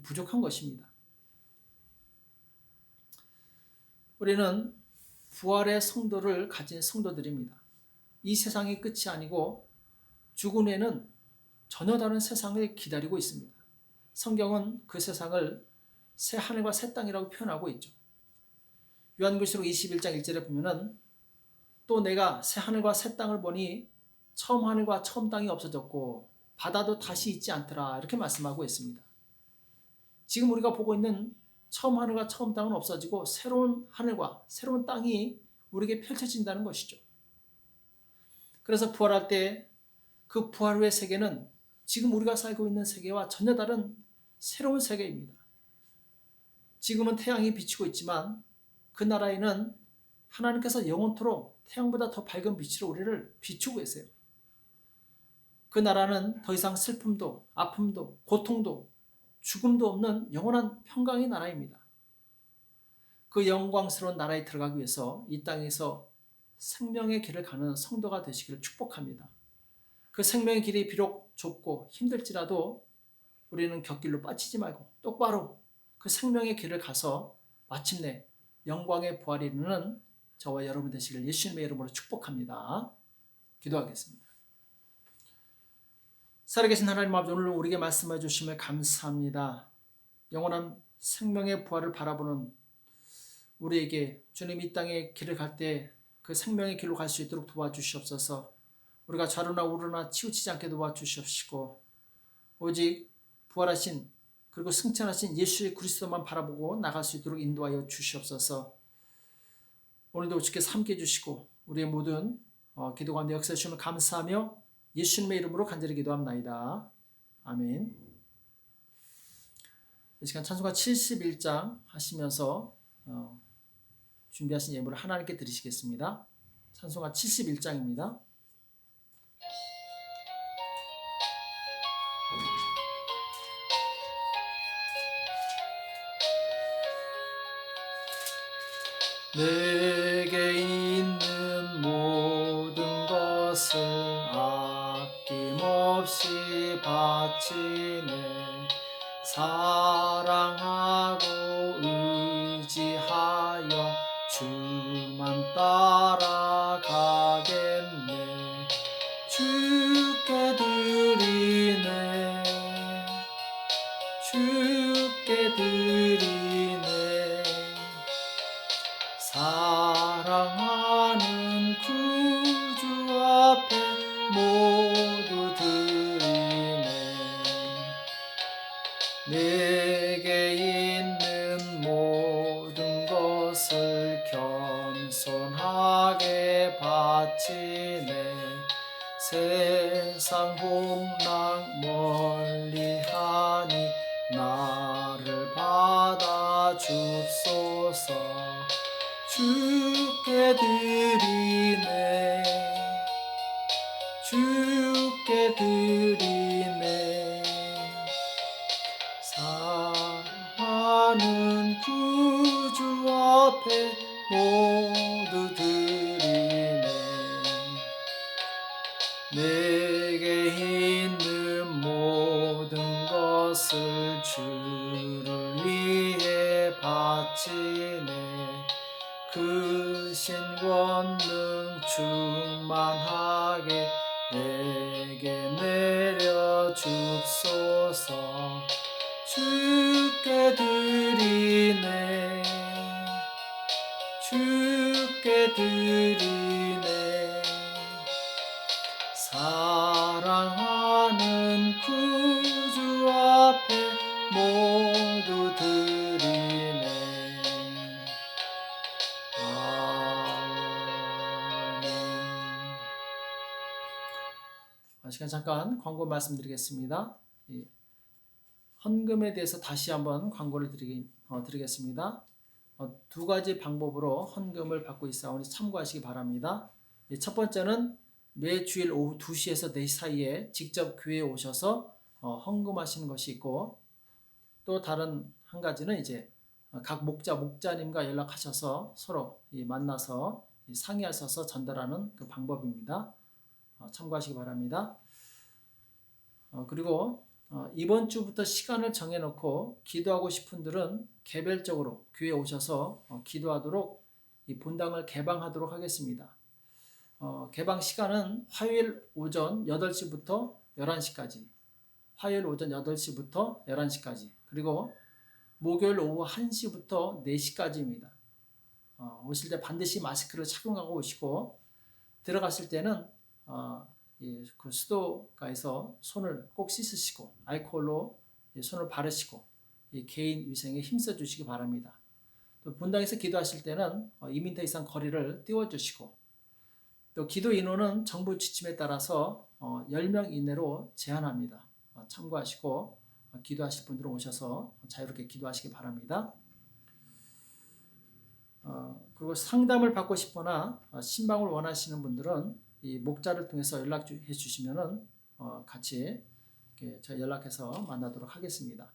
부족한 것입니다. 우리는 부활의 성도를 가진 성도들입니다. 이 세상이 끝이 아니고 죽은 후에는 전혀 다른 세상을 기다리고 있습니다. 성경은 그 세상을 새 하늘과 새 땅이라고 표현하고 있죠. 요한계시록 21장 1절에 보면은 또 내가 새 하늘과 새 땅을 보니 처음 하늘과 처음 땅이 없어졌고 바다도 다시 있지 않더라. 이렇게 말씀하고 있습니다. 지금 우리가 보고 있는 처음 하늘과 처음 땅은 없어지고 새로운 하늘과 새로운 땅이 우리에게 펼쳐진다는 것이죠. 그래서 부활할 때 그 부활 후의 세계는 지금 우리가 살고 있는 세계와 전혀 다른 새로운 세계입니다. 지금은 태양이 비치고 있지만 그 나라에는 하나님께서 영원토록 태양보다 더 밝은 빛으로 우리를 비추고 계세요. 그 나라는 더 이상 슬픔도 아픔도 고통도 죽음도 없는 영원한 평강의 나라입니다. 그 영광스러운 나라에 들어가기 위해서 이 땅에서 생명의 길을 가는 성도가 되시기를 축복합니다. 그 생명의 길이 비록 좁고 힘들지라도 우리는 곁길로 빠지지 말고 똑바로 그 생명의 길을 가서 마침내 영광의 부활이 이르는 저와 여러분 되시길 예수님의 이름으로 축복합니다. 기도하겠습니다. 살아계신 하나님 아버지, 오늘 우리에게 말씀해 주심에 감사합니다. 영원한 생명의 부활을 바라보는 우리에게 주님 이 땅의 길을 갈 때 그 생명의 길로 갈 수 있도록 도와주시옵소서. 우리가 좌로나 우로나 치우치지 않게 도와주시옵시고 오직 부활하신 그리고 승천하신 예수의 그리스도만 바라보고 나갈 수 있도록 인도하여 주시옵소서. 오늘도 주께서 함께해 주시고 우리의 모든 기도 가운데 역사해 주시면 감사하며 예수님의 이름으로 간절히 기도합나이다. 아멘. 이 시간 찬송가 71장 하시면서 준비하신 예물을 하나님께 드리시겠습니다. 찬송가 71장입니다. 내게 있는 모든 것을 아낌없이 바치네. 사랑하고 의지하여 주만 따라가겠네. 주께 드리네. 주께 드리네. 사랑하는 구주 앞에 모두 드리네. 내게 있는 모든 것을 겸손하게 바치네. 세상 홍랑 멀리하니 나를 받아 줍소서. 주께 드리네. 주께 드리네. 사랑하는 구주 앞에 모두 드리네. 내게 있는 모든 것을 주를 위해 바치네. 그 신권능 충만하게 내게 내려 줍소서. 주께 드리네. 주께 드리네. 사랑하는 구주 앞에 모두 드리네. 시간 잠깐 광고 말씀드리겠습니다. 헌금에 대해서 다시 한번 광고를 드리겠습니다. 두 가지 방법으로 헌금을 받고 있사오니 참고하시기 바랍니다. 첫 번째는 매 주일 오후 2시에서 4시 사이에 직접 교회에 오셔서 헌금하시는 것이 있고, 또 다른 한 가지는 이제 각 목자님과 연락하셔서 서로 만나서 상의하셔서 전달하는 그 방법입니다. 참고하시기 바랍니다. 그리고 이번 주부터 시간을 정해놓고 기도하고 싶은 분들은 개별적으로 교회에 오셔서 기도하도록 이 본당을 개방하도록 하겠습니다. 개방 시간은 화요일 오전 8시부터 11시까지, 화요일 오전 8시부터 11시까지, 그리고 목요일 오후 1시부터 4시까지입니다. 오실 때 반드시 마스크를 착용하고 오시고, 들어가실 때는 그 수도가에서 손을 꼭 씻으시고 알코올로 손을 바르시고 개인 위생에 힘써 주시기 바랍니다. 또 본당에서 기도하실 때는 2m 이상 거리를 띄워주시고, 또 기도 인원은 정부 지침에 따라서 10명 이내로 제한합니다. 참고하시고 기도하실 분들은 오셔서 자유롭게 기도하시기 바랍니다. 그리고 상담을 받고 싶거나 신방을 원하시는 분들은 이 목자를 통해서 연락해 주시면은 같이 저희 연락해서 만나도록 하겠습니다.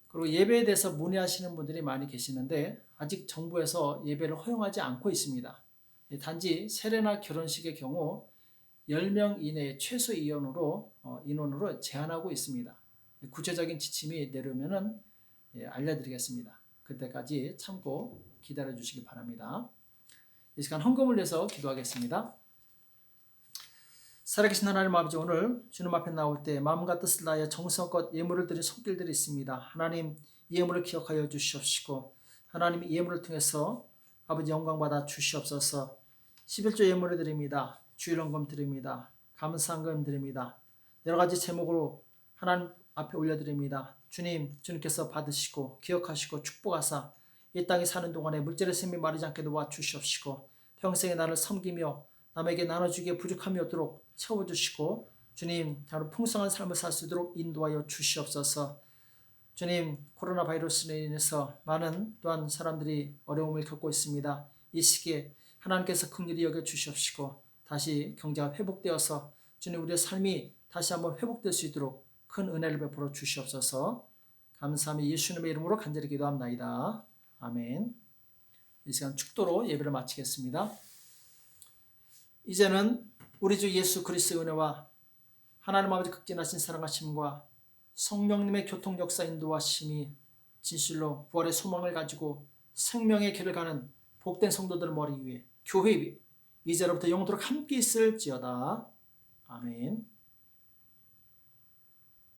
그리고 예배에 대해서 문의하시는 분들이 많이 계시는데 아직 정부에서 예배를 허용하지 않고 있습니다. 단지 세례나 결혼식의 경우 10명 이내 최소 인원으로 제한하고 있습니다. 구체적인 지침이 내려오면은 알려드리겠습니다. 그때까지 참고 기다려 주시기 바랍니다. 이 시간 헌금을 위해서 기도하겠습니다. 살아계신 하나님 아버지, 오늘 주님 앞에 나올 때 마음과 뜻을 다하여 정성껏 예물을 드린 손길들이 있습니다. 하나님, 이 예물을 기억하여 주시옵시고 하나님, 이 예물을 통해서 아버지 영광 받아 주시옵소서. 11조 예물을 드립니다. 주일 헌금 드립니다. 감사헌금 드립니다. 여러 가지 제목으로 하나님 앞에 올려드립니다. 주님께서 받으시고 기억하시고 축복하사 이 땅에 사는 동안에 물질의 샘이 마르지 않게 도와주시옵시고 평생에 나를 섬기며 남에게 나눠주기에 부족함이 없도록 채워주시고 주님, 바로 풍성한 삶을 살 수 있도록 인도하여 주시옵소서. 주님, 코로나 바이러스로 인해서 많은 또한 사람들이 어려움을 겪고 있습니다. 이 시기에 하나님께서 긍휼히 여겨 주시옵시고 다시 경제가 회복되어서 주님, 우리의 삶이 다시 한번 회복될 수 있도록 큰 은혜를 베풀어 주시옵소서. 감사하며 예수님의 이름으로 간절히 기도합나이다. 아멘. 이 시간 축도로 예배를 마치겠습니다. 이제는 우리 주 예수 그리스도의 은혜와 하나님 아버지 극진하신 사랑하심과 성령님의 교통 역사 인도하심이 진실로 부활의 소망을 가지고 생명의 길을 가는 복된 성도들 머리 위에 교회 이제로부터 영원토록 함께 있을지어다. 아멘.